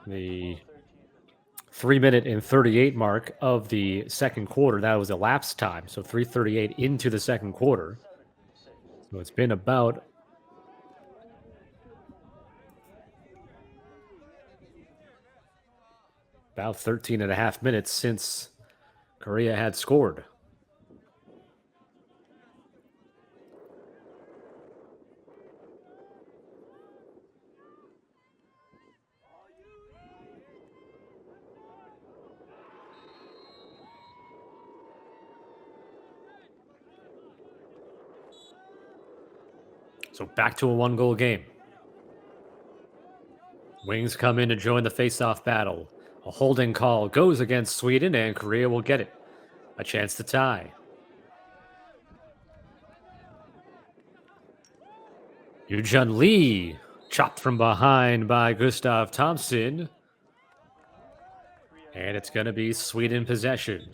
the 3-minute and 38 mark of the second quarter. That was elapsed time, so 3:38 into the second quarter. So it's been about about 13 and a half minutes since Korea had scored. So back to a 1-goal game. Wings come in to join the face-off battle. A holding call goes against Sweden, and Korea will get it. A chance to tie. Yoo-jun Lee, chopped from behind by Gustav Thompson. And it's going to be Sweden possession.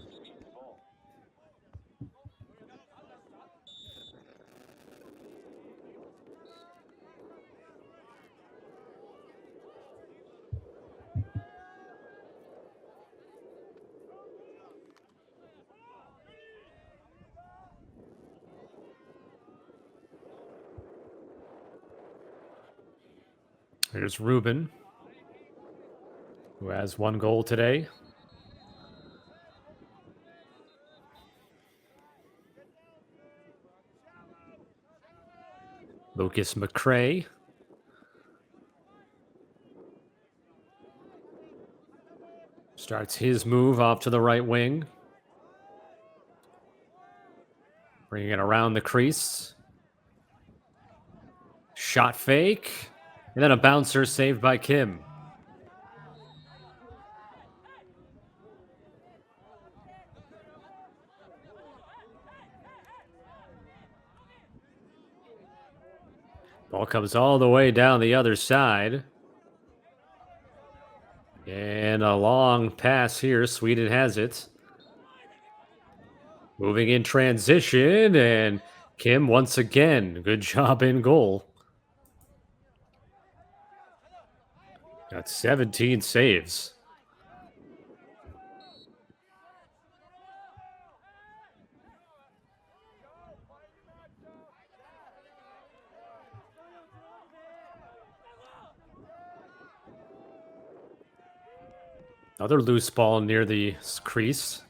Here's Ruben, who has 1 goal today. Lucas McCray. Starts his move off to the right wing. Bringing it around the crease. Shot fake. And then a bouncer saved by Kim. Ball comes all the way down the other side. And a long pass here. Sweden has it. Moving in transition. And Kim once again. Good job in goal. Got 17 saves. Another loose ball near the crease.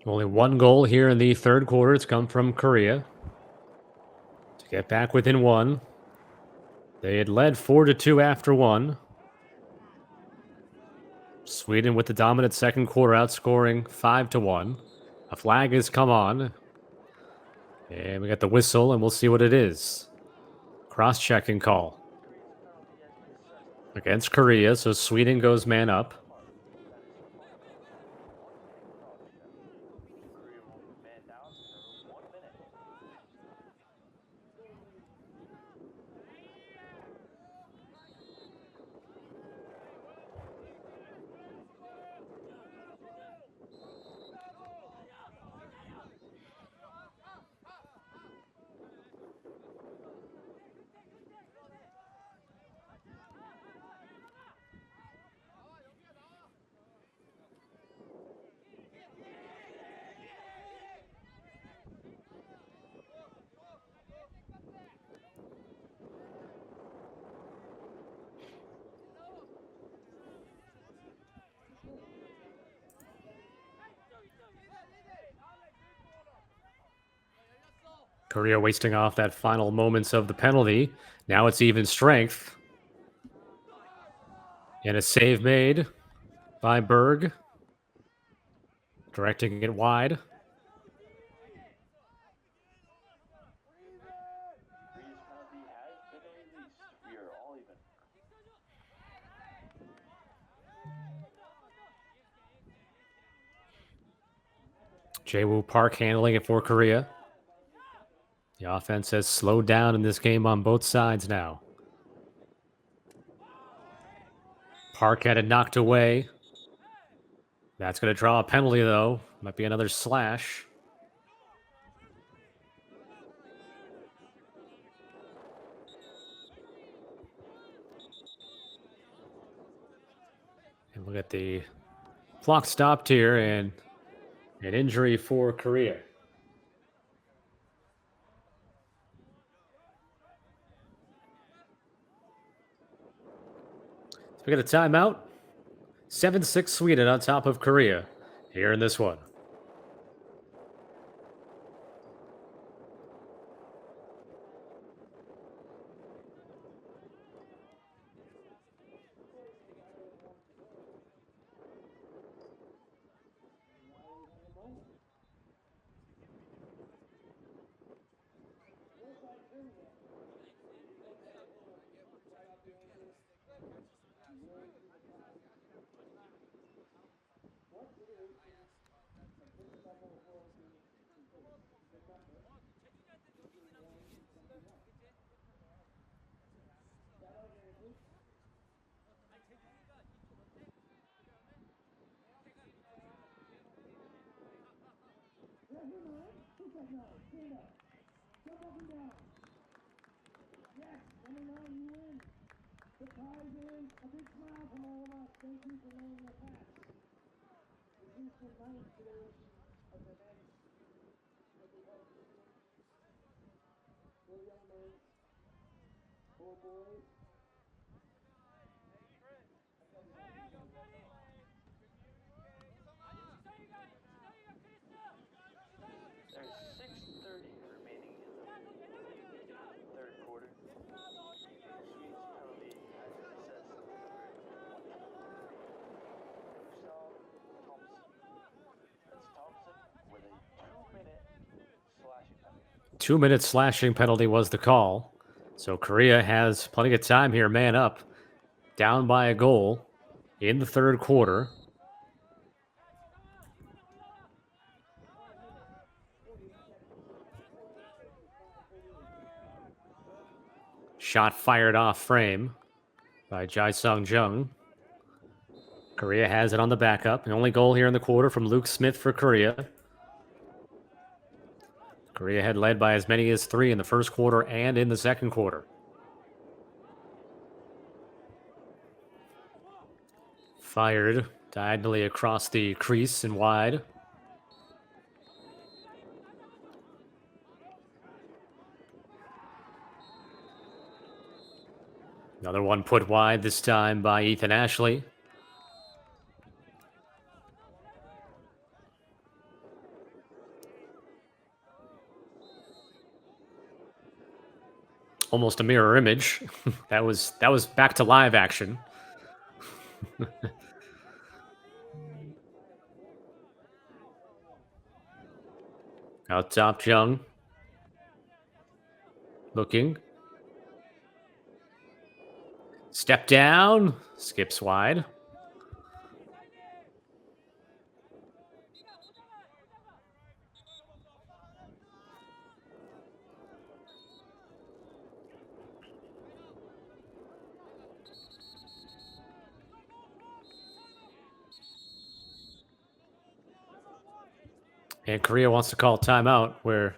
Only 1 goal here in the third quarter. It's come from Korea. To get back within 1. They had led 4-2 after 1. Sweden with the dominant second quarter, outscoring 5-1. A flag has come on. And we got the whistle, and we'll see what it is. Cross-checking call. Against Korea, so Sweden goes man up. Korea wasting off that final moments of the penalty. Now it's even strength. And a save made by Berg. Directing it wide. Jaewoo Park handling it for Korea. The offense has slowed down in this game on both sides now. Park had it knocked away. That's going to draw a penalty, though. Might be another slash. And look at the clock stopped here, and an injury for Korea. So we got a timeout. 7-6 Sweden on top of Korea here in this one. There's 6:30 remaining in the third quarter. Swedes penalty has been assessed number 20. That's Thompson with a 2-minute slashing penalty. 2-minute slashing penalty was the call. So Korea has plenty of time here, man up, down by a goal in the third quarter. Shot fired off frame by Jae-sung Jung. Korea has it on the backup. The only goal here in the quarter from Luke Smith for Korea. Korea had led by as many as 3 in the first quarter and in the second quarter. Fired diagonally across the crease and wide. Another one put wide, this time by Ethan Ashley. Almost a mirror image. that was back to live action. Out top, Jung. Looking. Step down. Skips wide. And Korea wants to call timeout, where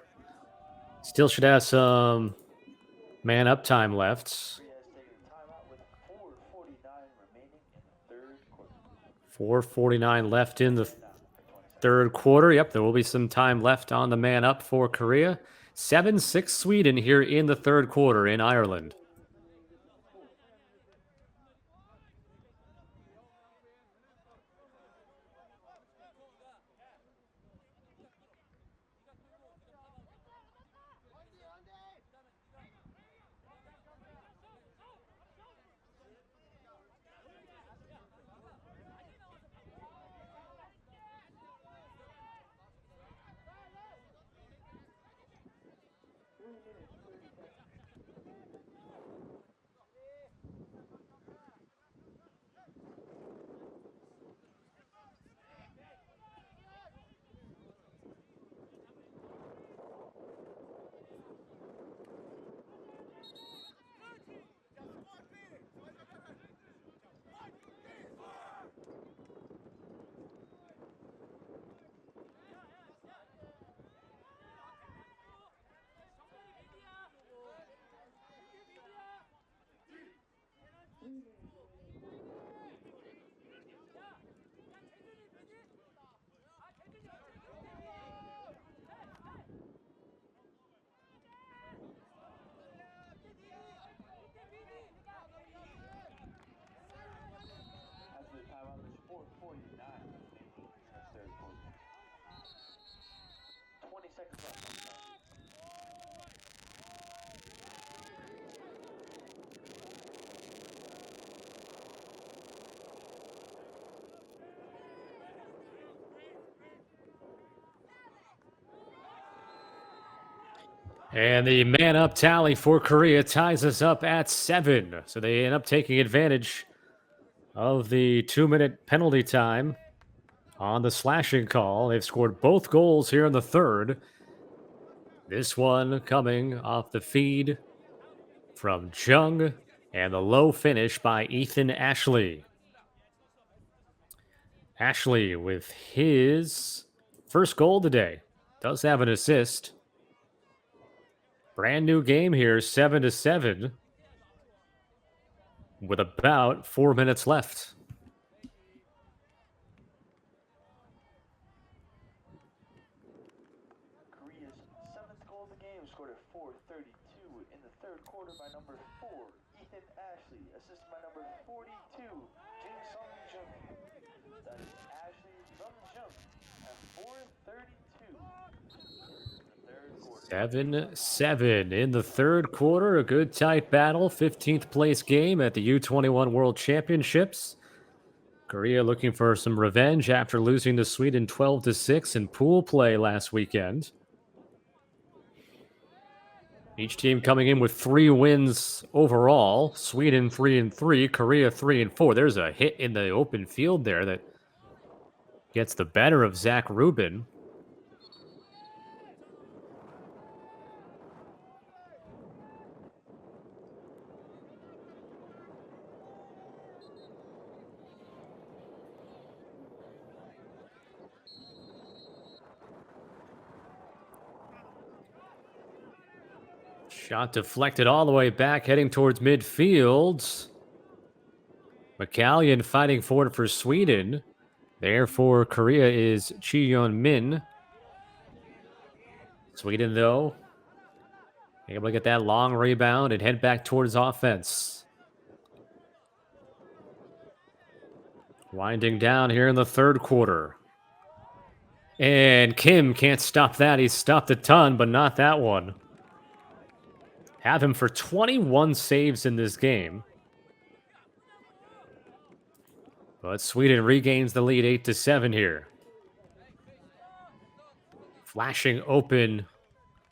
still should have some man up time left. Korea has taken a timeout with 4:49 remaining in the third quarter. 4:49 left in the third quarter. Yep, there will be some time left on the man up for Korea. 7-6 Sweden here in the third quarter in Ireland. After the timeout, there's 4:49 remaining in the third quarter. 20 seconds left on the clock. And the man up tally for Korea ties us up at 7. So they end up taking advantage of the 2-minute penalty time on the slashing call. They've scored both goals here in the third. This one coming off the feed from Jung and the low finish by Ethan Ashley. Ashley with his first goal today. Does have an assist. Brand new game here, 7-7. With about 4 minutes left. Korea's seventh goal of the game, scored at 4:32 in the third quarter by number 4, Ethan Ashley, assisted by number 42, Jing Sung Jung. That is Ashley Sung Jung at 4:32 in the third quarter. 7-7 in the third quarter. A good tight battle. 15th place game at the U21 World Championships. Korea looking for some revenge after losing to Sweden 12-6 in pool play last weekend. Each team coming in with 3 wins overall. Sweden 3-3, Korea 3-4. There's a hit in the open field there that gets the better of Zach Rubin. Shot deflected all the way back, heading towards midfield. McCallion fighting for it for Sweden. There for Korea is Chi Yeon Min. Sweden, though, able to get that long rebound and head back towards offense. Winding down here in the third quarter. And Kim can't stop that. He's stopped a ton, but not that one. Have him for 21 saves in this game. But Sweden regains the lead 8-7 here. Flashing open,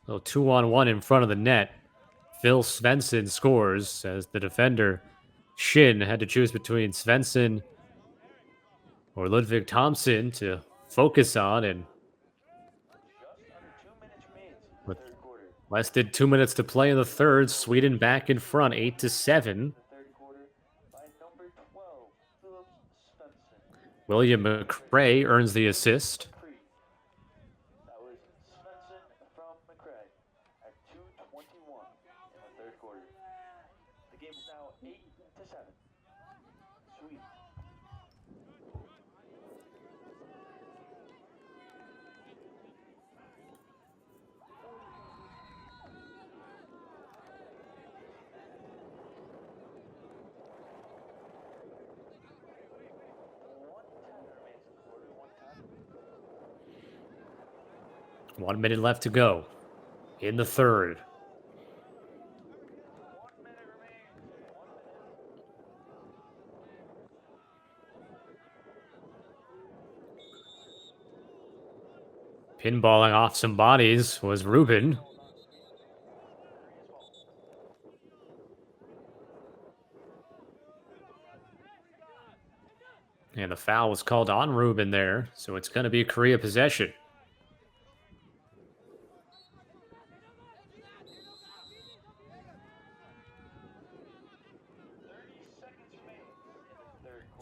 a 2-on-1 in front of the net. Phil Svensson scores as the defender, Shin, had to choose between Svensson or Ludvig Thompson to focus on. And with less than 2 minutes to play in the third, Sweden back in front, 8-7. William McRae earns the assist. That was Svensson from McRae at 2:21 in the third quarter. The game is now 8-7. Sweden. One minute left to go in the third. Pinballing off some bodies was Rubin. And the foul was called on Rubin there, so it's going to be Korea possession.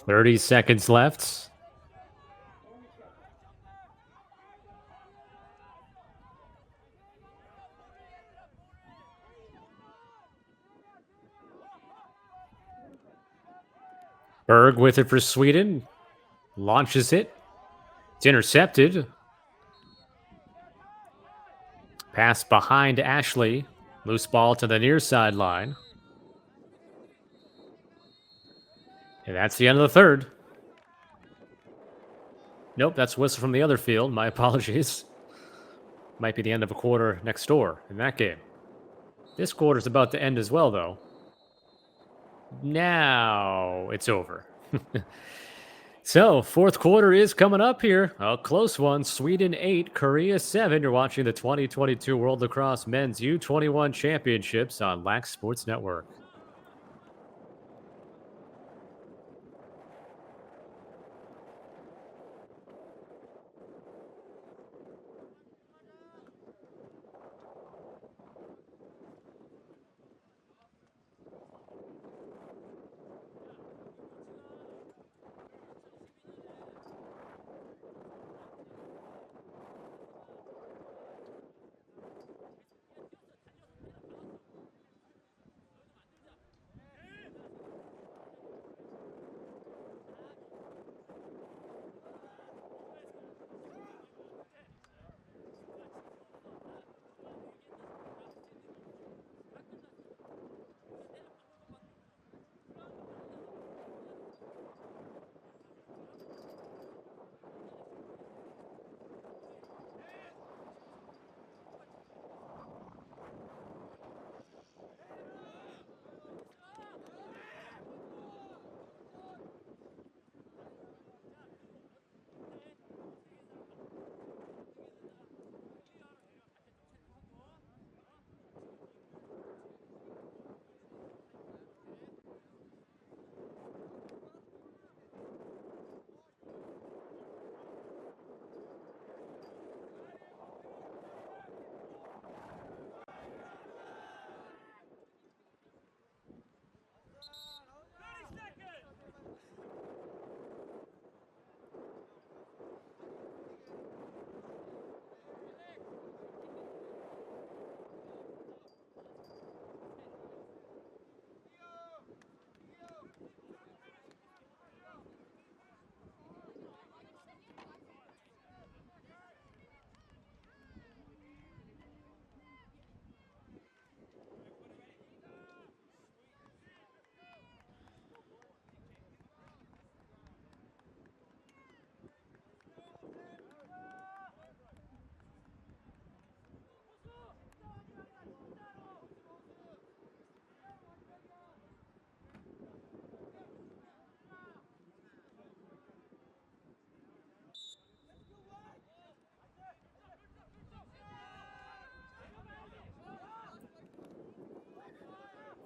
"30 seconds left. Berg with it for Sweden. Launches it. It's intercepted. Pass behind Ashley. Loose ball to the near sideline. And that's the end of the third. Nope, that's whistle from the other field. My apologies. Might be the end of a quarter next door in that game. This quarter's about to end as well, though. Now it's over. So, fourth quarter is coming up here. A close one. Sweden 8, Korea 7. You're watching the 2022 World Lacrosse Men's U21 Championships on Lax Sports Network.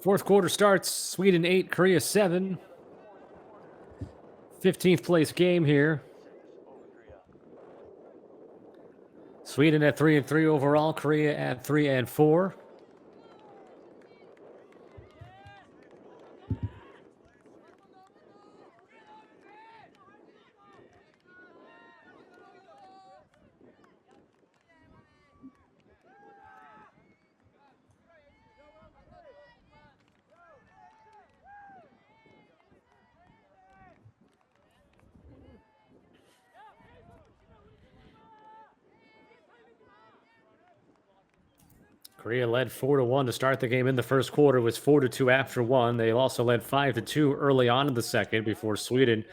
Fourth quarter starts. Sweden 8, Korea 7. 15th place game here. Sweden at 3-3 overall. Korea at 3-4. Korea led 4-1 to start the game in the first quarter. It was 4-2 after one. They also led 5-2 early on in the second before Sweden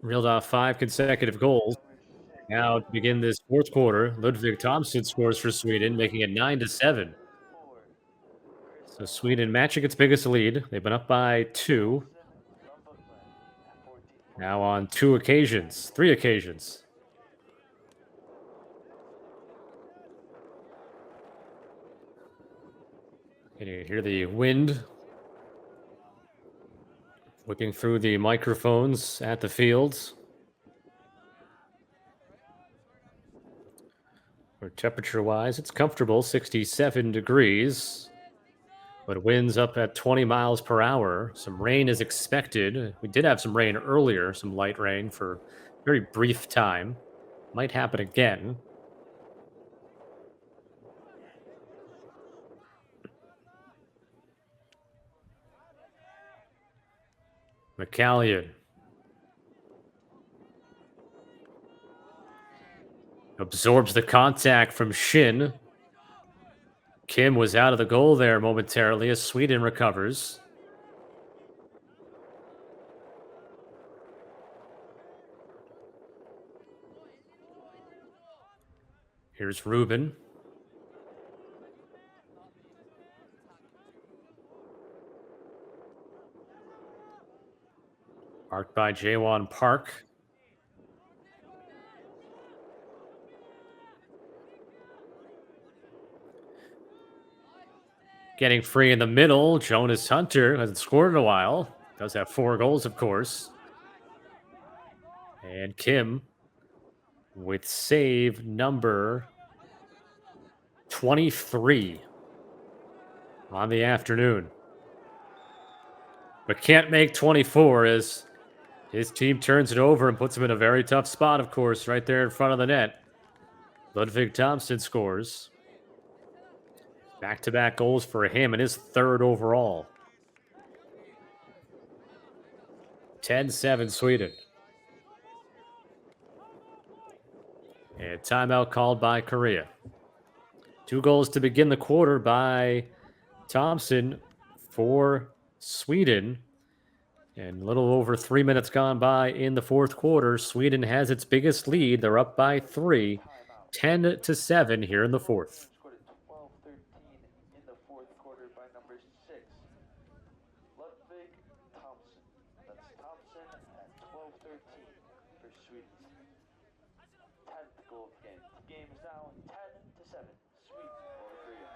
reeled off 5 consecutive goals. Now to begin this fourth quarter, Ludvig Thompson scores for Sweden, making it 9-7. So Sweden matching its biggest lead. They've been up by 2. Now on 3 occasions. And you hear the wind whipping through the microphones at the fields. Where temperature-wise, it's comfortable, 67 degrees. But winds up at 20 miles per hour. Some rain is expected. We did have some rain earlier, some light rain for a very brief time. Might happen again. McCallion absorbs the contact from Shin. Kim was out of the goal there momentarily as Sweden recovers. Here's Ruben. Marked by Jaewon Park. Getting free in the middle, Jonas Hunter hasn't scored in a while. Does have 4 goals, of course. And Kim with save number 23 on the afternoon. But can't make 24 as his team turns it over and puts him in a very tough spot, of course, right there in front of the net. Ludvig Thompson scores. Back-to-back goals for him and his 3rd overall. 10-7 Sweden. And timeout called by Korea. 2 goals to begin the quarter by Thompson for Sweden. And a little over 3 minutes gone by in the fourth quarter. Sweden has its biggest lead. They're up by 3, 10-7 here in the fourth. In the fourth quarter by number 6, Ludvig Thompson. That's Thompson at 12-13 for Sweden's 10th goal of the game. The game is now 10-7. Sweden over Korea.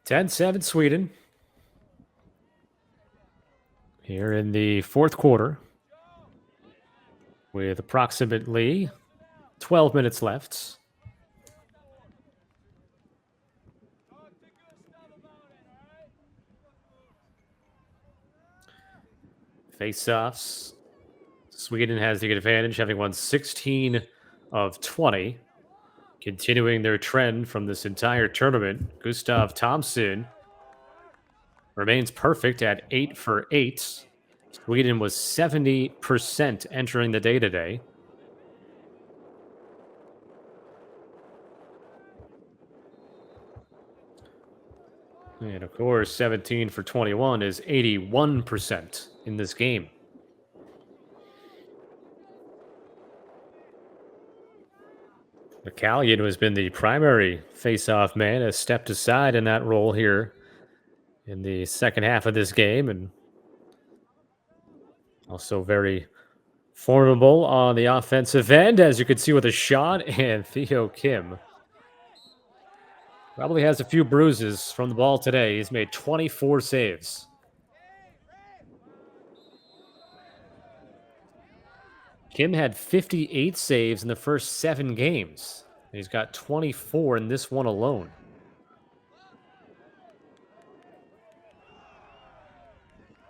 10-7 Sweden. Here in the fourth quarter, with approximately 12 minutes left. Face-offs. Sweden has the advantage, having won 16 of 20. Continuing their trend from this entire tournament, Gustav Thompson remains perfect at 8 for 8. Sweden was 70% entering the day today. And of course, 17 for 21 is 81% in this game. McCallion, who has been the primary face-off man, has stepped aside in that role here in the second half of this game, and also very formidable on the offensive end, as you can see with a shot. And Theo Kim probably has a few bruises from the ball today. He's made 24 saves. Kim had 58 saves in the first 7 games. He's got 24 in this one alone.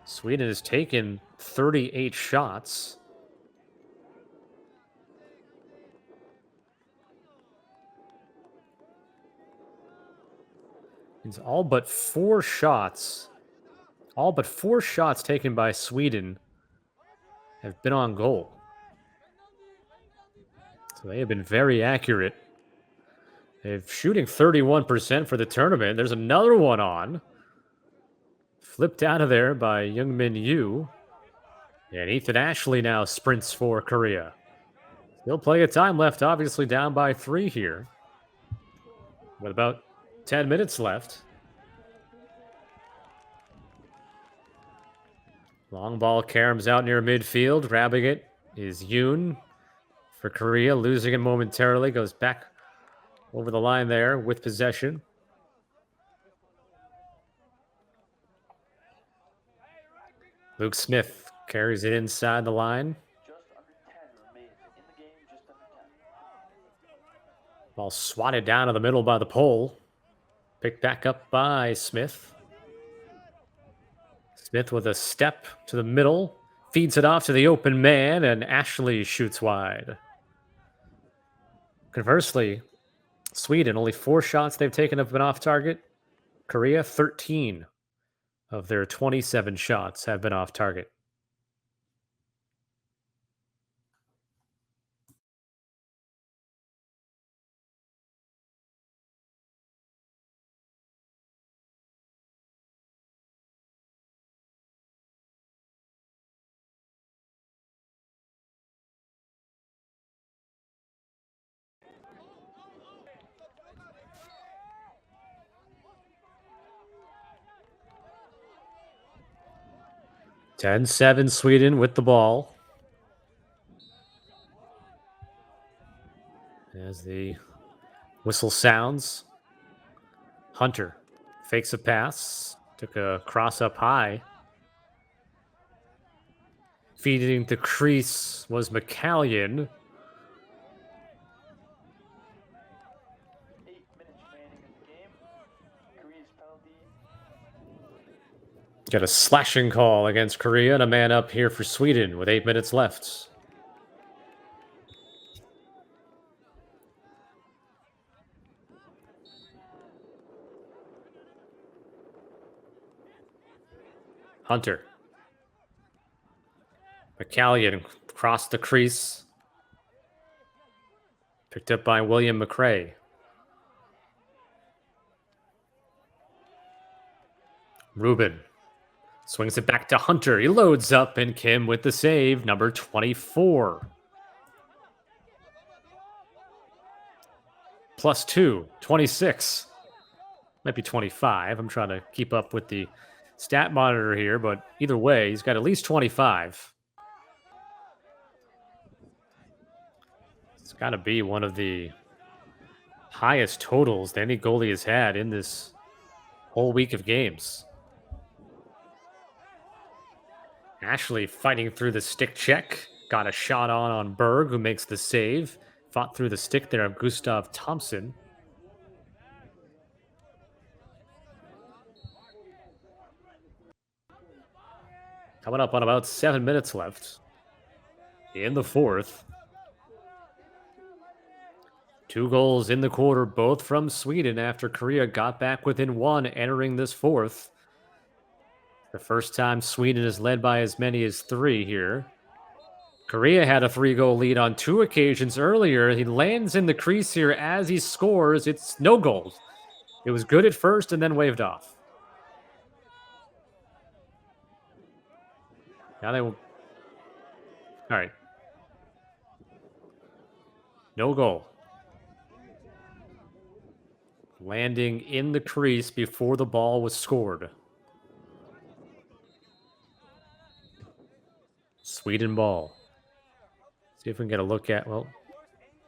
Sweden has taken 38 shots. It's all but 4 shots. All but 4 shots taken by Sweden have been on goal. So they have been very accurate. They're shooting 31% for the tournament. There's another one on. Flipped out of there by Youngmin Yu. And Ethan Ashley now sprints for Korea. Still plenty of time left, obviously down by 3 here. With about 10 minutes left. Long ball caroms out near midfield. Grabbing it is Yoon for Korea. Losing it momentarily. Goes back over the line there with possession. Luke Smith carries it inside the line. Ball swatted down to the middle by the pole. Picked back up by Smith. Smith with a step to the middle. Feeds it off to the open man, and Ashley shoots wide. Conversely, Sweden, only 4 shots they've taken have been off target. Korea, 13 of their 27 shots have been off target. (10-7) Sweden with the ball. As the whistle sounds, Hunter fakes a pass, took a cross up high. Feeding the crease was McCallion. 8 minutes remaining in the game. Korea's penalty. Got a slashing call against Korea and a man up here for Sweden with 8 minutes left. Hunter. McCallion crossed the crease. Picked up by William McRae. Rubin swings it back to Hunter. He loads up, and Kim with the save, number 24. +2, 26. Might be 25. I'm trying to keep up with the stat monitor here, but either way, he's got at least 25. It's got to be one of the highest totals that any goalie has had in this whole week of games. Ashley fighting through the stick check. Got a shot on Berg, who makes the save. Fought through the stick there of Gustav Thompson. Coming up on about 7 minutes left in the fourth. 2 goals in the quarter, both from Sweden after Korea got back within 1 entering this fourth. The first time Sweden is led by as many as 3 here. Korea had a 3-goal lead on 2 occasions earlier. He lands in the crease here as he scores. It's no goal. It was good at first and then waved off. Now they will. All right. No goal. Landing in the crease before the ball was scored. Sweden ball. See if we can get a look at, well,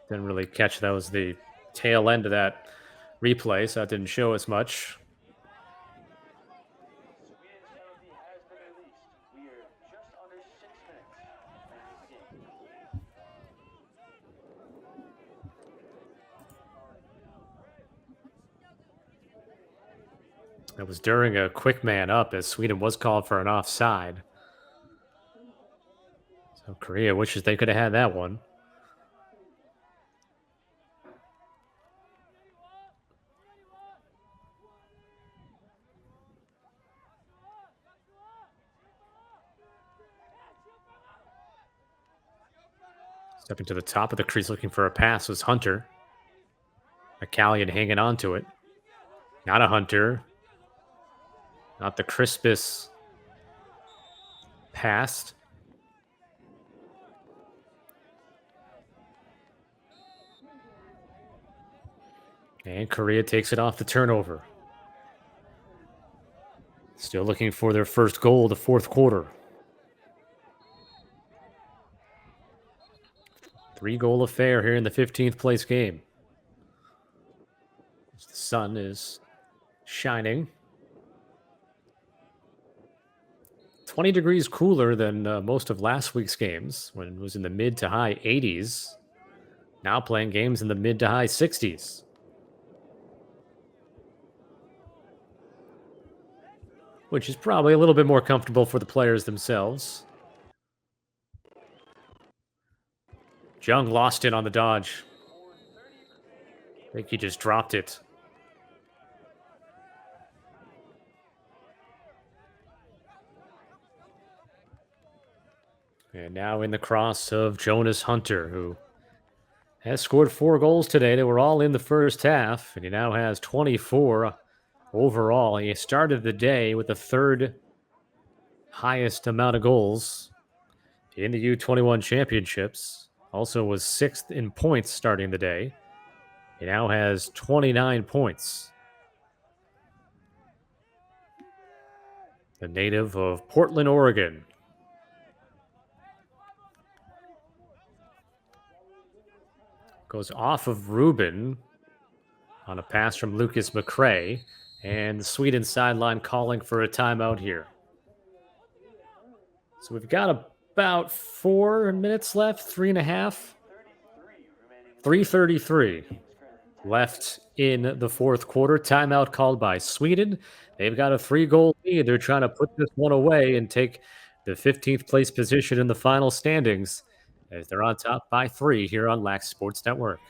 didn't really catch that was the tail end of that replay, so that didn't show as much. That was during a quick man up as Sweden was called for an offside. So Korea wishes they could have had that one. Stepping to the top of the crease looking for a pass was Hunter. McCallion hanging on to it. Not a Hunter. Not the crispest pass. And Korea takes it off the turnover. Still looking for their first goal of the fourth quarter. 3-goal affair here in the 15th place game. The sun is shining. 20 degrees cooler than most of last week's games when it was in the mid to high 80s. Now playing games in the mid to high 60s. Which is probably a little bit more comfortable for the players themselves. Jung lost it on the dodge. I think he just dropped it. And now in the cross of Jonas Hunter, who has scored 4 goals today. They were all in the first half, and he now has 24 overall. He started the day with the 3rd highest amount of goals in the U21 championships. Also was 6th in points starting the day. He now has 29 points. The native of Portland, Oregon. Goes off of Ruben on a pass from Lucas McCrae. And the Sweden sideline calling for a timeout here. So we've got about 4 minutes left, 3.5. 3:33 left in the fourth quarter. Timeout called by Sweden. They've got a 3-goal lead. They're trying to put this one away and take the 15th place position in the final standings as they're on top by 3 here on Lax Sports Network.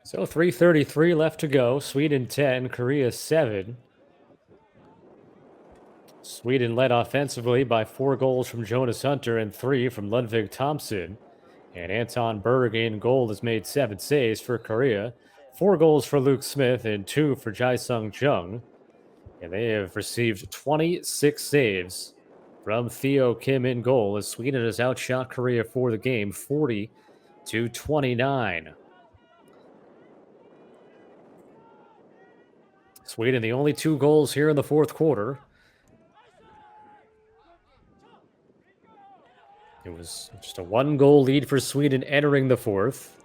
So 3:33 left to go. Sweden 10, Korea 7. Sweden led offensively by 4 goals from Jonas Hunter and 3 from Ludvig Thompson. And Anton Berg in goal has made 7 saves for Korea. 4 goals for Luke Smith and 2 for Jae-sung Jung. And they have received 26 saves from Theo Kim in goal as Sweden has outshot Korea for the game 40-29. Sweden, the only 2 goals here in the fourth quarter. It was just a 1-goal lead for Sweden entering the fourth.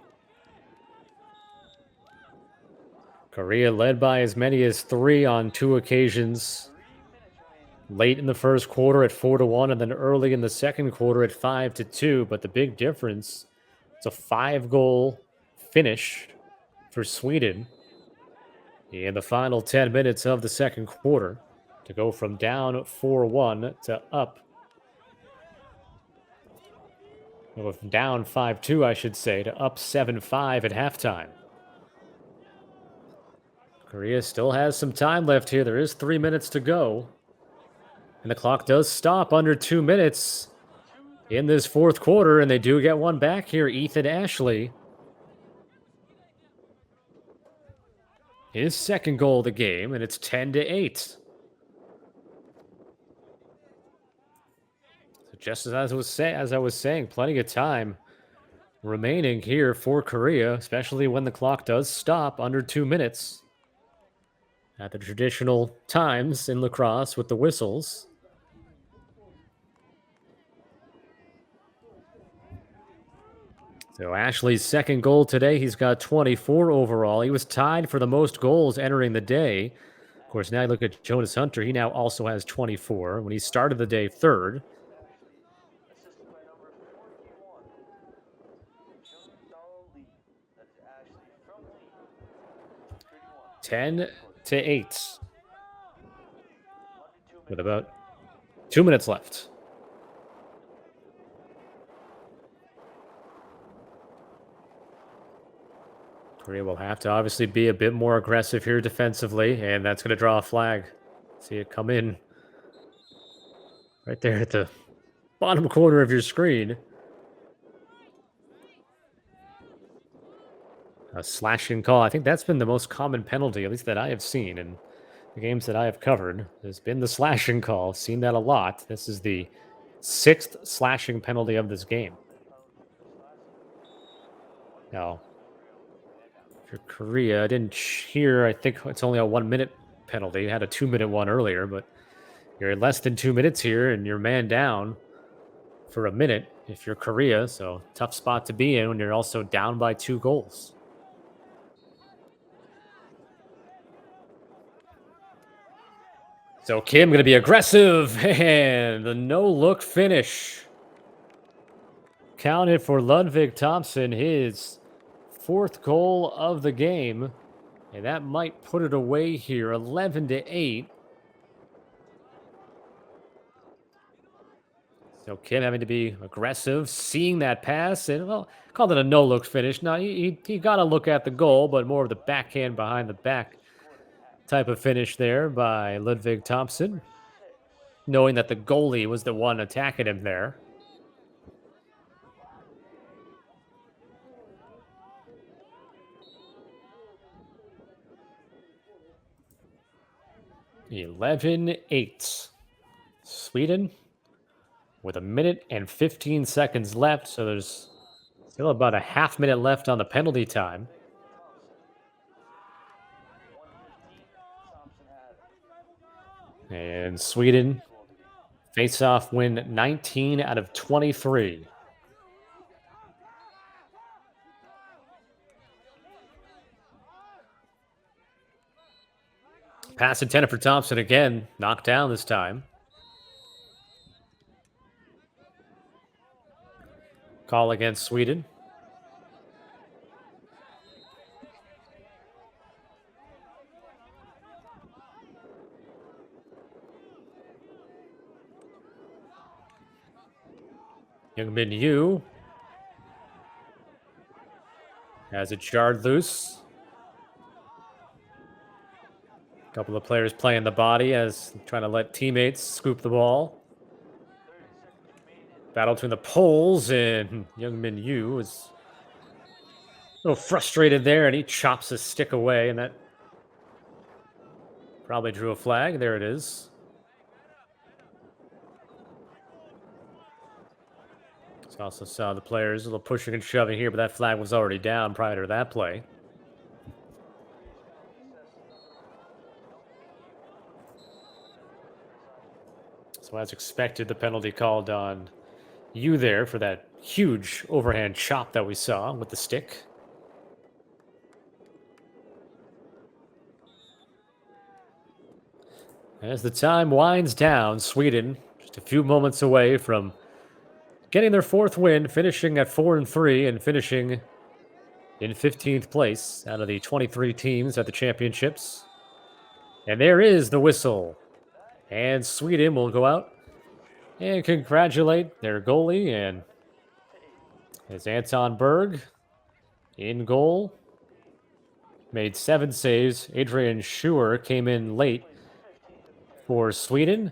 Korea led by as many as 3 on 2 occasions. Late in the first quarter at 4-1, and then early in the second quarter at 5-2. But the big difference, it's a 5-goal finish for Sweden in the final 10 minutes of the second quarter to go from down 4-1 to up. Well, from down 5-2, I should say, to up 7-5 at halftime. Korea still has some time left here. There is 3 minutes to go. And the clock does stop under 2 minutes in this fourth quarter, and they do get one back here. Ethan Ashley. His second goal of the game, and it's 10-8. So just as I was saying, plenty of time remaining here for Korea, especially when the clock does stop under 2 minutes at the traditional times in lacrosse with the whistles. So Ashley's second goal today, he's got 24 overall. He was tied for the most goals entering the day. Of course, now you look at Jonas Hunter. He now also has 24 when he started the day third. 10-8 with about 2 minutes left. Korea will have to obviously be a bit more aggressive here defensively, and that's going to draw a flag. See it come in right there at the bottom corner of your screen. A slashing call. I think that's been the most common penalty, at least that I have seen in the games that I have covered. There's been the slashing call. Seen that a lot. This is the 6th slashing penalty of this game. Now, for Korea, I didn't hear, I think it's only a 1-minute penalty. It had a 2-minute one earlier, but you're less than 2 minutes here and you're man down for a minute if you're Korea. So tough spot to be in when you're also down by 2 goals. So Kim going to be aggressive, and the no-look finish counted for Ludvig Thompson, his 4th goal of the game, and that might put it away here, 11-8. So Kim having to be aggressive, seeing that pass, and well, called it a no-look finish. Now he got to look at the goal, but more of the backhand behind the back type of finish there by Ludvig Thompson, knowing that the goalie was the one attacking him there. (11-8). Sweden with 1 minute and 15 seconds left, so there's still about a half-minute left on the penalty time. And Sweden face-off win 19 out of 23. Pass intended for Thompson again, knocked down this time. Call against Sweden. Youngmin Yu has it jarred loose. A couple of players playing the body as trying to let teammates scoop the ball. Battle between the poles, and Young Min Yu is a little frustrated there, and he chops his stick away, and that probably drew a flag. There it is. So also saw the players a little pushing and shoving here, but that flag was already down prior to that play. So as expected, the penalty called on Yu there for that huge overhand chop that we saw with the stick. As the time winds down, Sweden just a few moments away from getting their 4th win, finishing at 4-3 and finishing in 15th place out of the 23 teams at the championships. And there is the whistle. And Sweden will go out and congratulate their goalie, and as Anton Berg in goal. Made 7 saves. Adrian Schuer came in late for Sweden,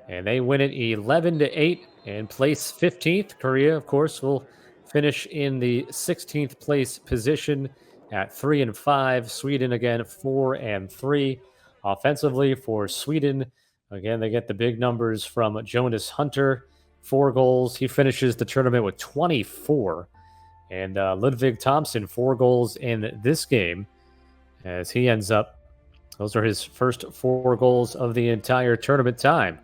and they win it 11-8 and place 15th. Korea, of course, will finish in the 16th place position at 3-5. Sweden again 4-3. Offensively for Sweden, again they get the big numbers from Jonas Hunter, 4 goals. He finishes the tournament with 24, and Ludvig Thompson 4 goals in this game, as he ends up. Those are his first 4 goals of the entire tournament time.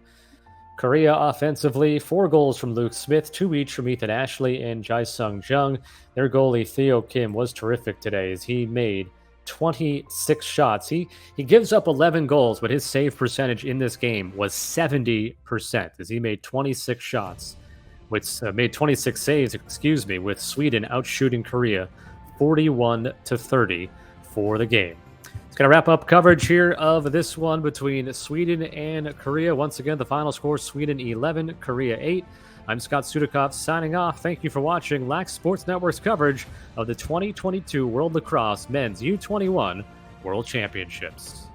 Korea offensively, 4 goals from Luke Smith, 2 each from Ethan Ashley and Jae-Sung Jung. Their goalie, Theo Kim, was terrific today as he made 26 shots. He gives up 11 goals, but his save percentage in this game was 70% as he made 26 shots, which made 26 saves, with Sweden outshooting Korea 41-30 for the game. Going to wrap up coverage here of this one between Sweden and Korea. Once again, the final score, Sweden 11, Korea 8. I'm Scott Sudakov signing off. Thank you for watching Lax Sports Network's coverage of the 2022 World Lacrosse Men's U21 World Championships.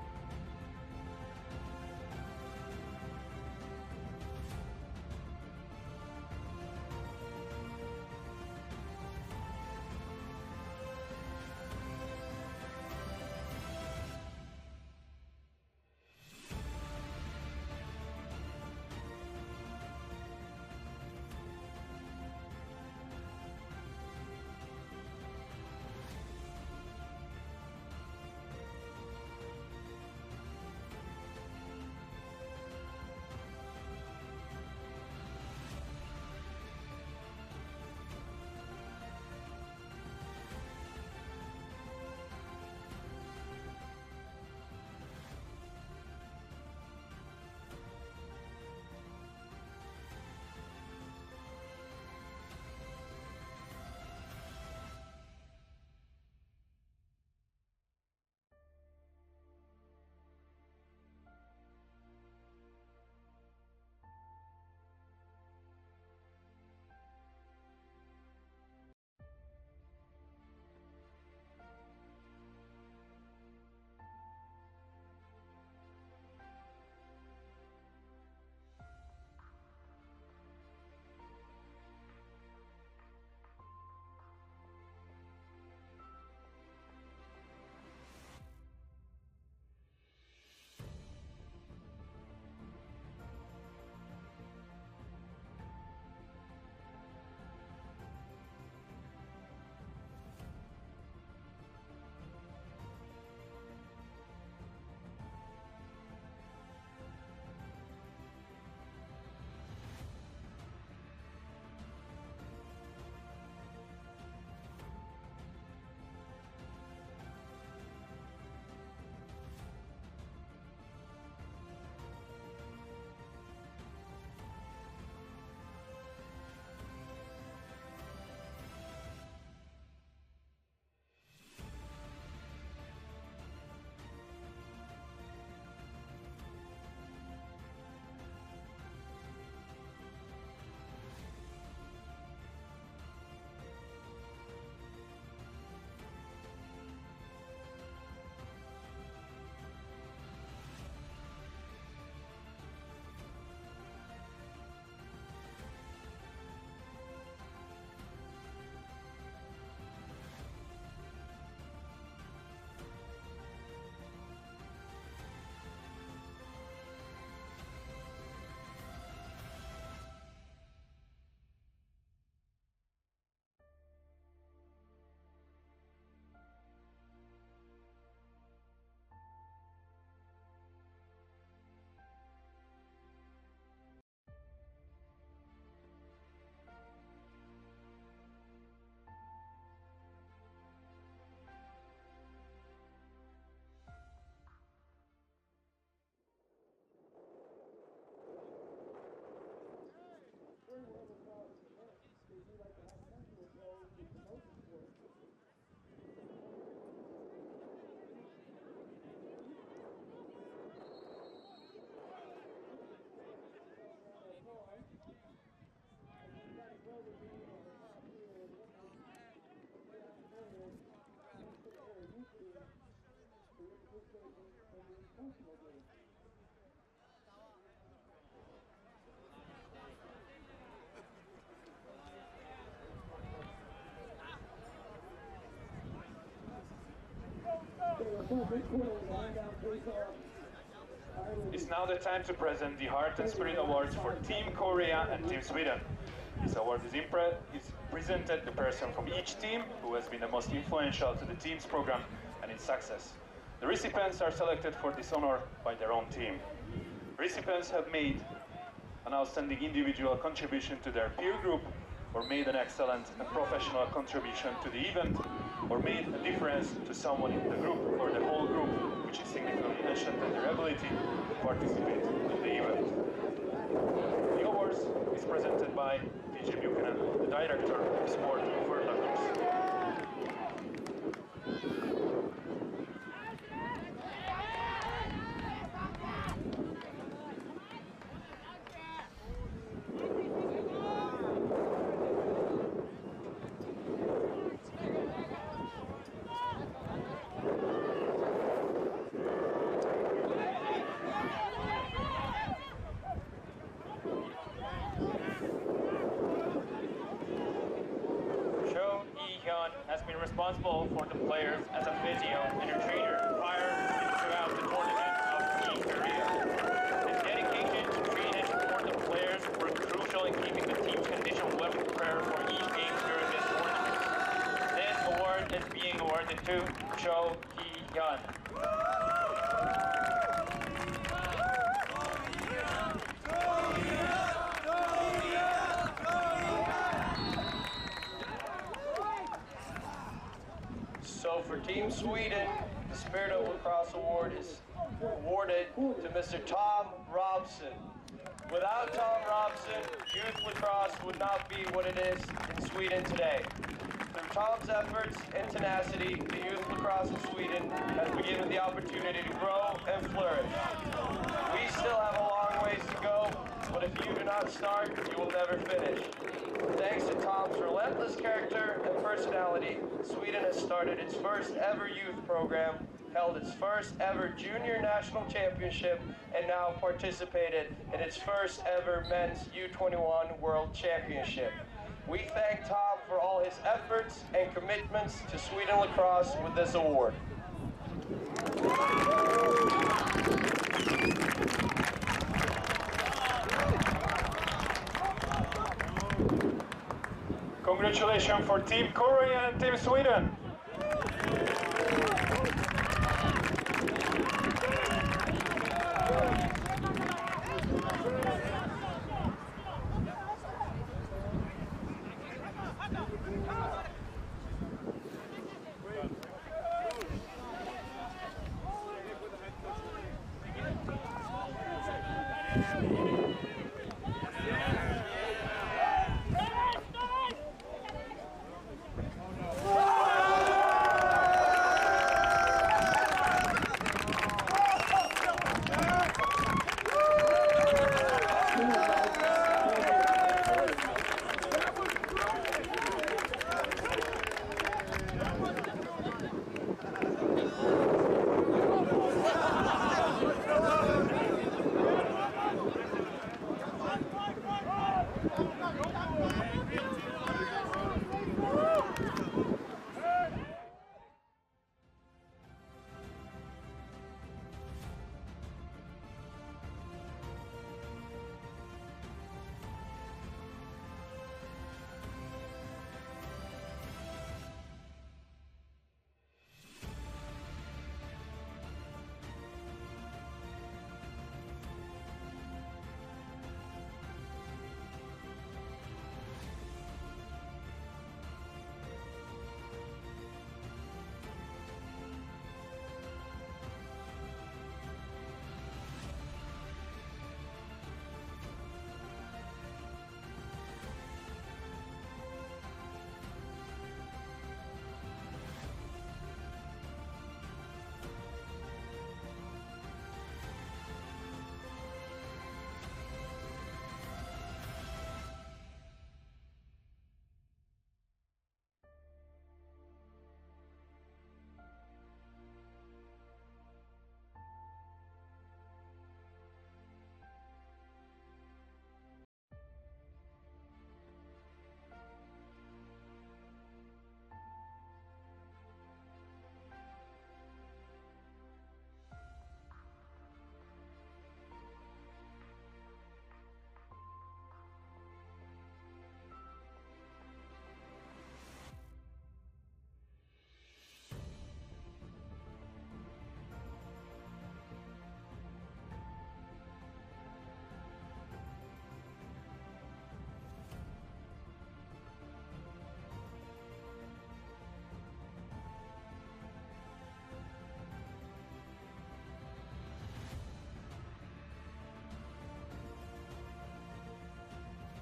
It's now the time to present the Heart and Spirit Awards for Team Korea and Team Sweden. This award is presented to the person from each team who has been the most influential to the team's program and its success. The recipients are selected for this honor by their own team. Recipients have made an outstanding individual contribution to their peer group, or made an excellent and professional contribution to the event, or made a difference to someone in the group or the whole group, which is significantly enhanced their ability to participate in the event. The awards is presented by DJ Buchanan, the Director of Sport for Lacrosse. Has been responsible for the players as a physio and a trainer prior and throughout the tournament of Team Korea. His dedication to train and support the players were crucial in keeping the team's condition well prepared for each game during this tournament. This award is being awarded to Cho Hee-hyun. So for Team Sweden, the Spirit of Lacrosse Award is awarded to Mr. Tom Robson. Without Tom Robson, youth lacrosse would not be what it is in Sweden today. Through Tom's efforts and tenacity, the youth lacrosse in Sweden has been given the opportunity to grow and flourish. We still have a long ways to go, but if you do not start, you will never finish. Thanks to Tom's relentless character and personality, Sweden has started its first ever youth program, held its first ever junior national championship, and now participated in its first ever men's U21 World Championship. We thank Tom for all his efforts and commitments to Sweden lacrosse with this award. Congratulations for Team Korea and Team Sweden.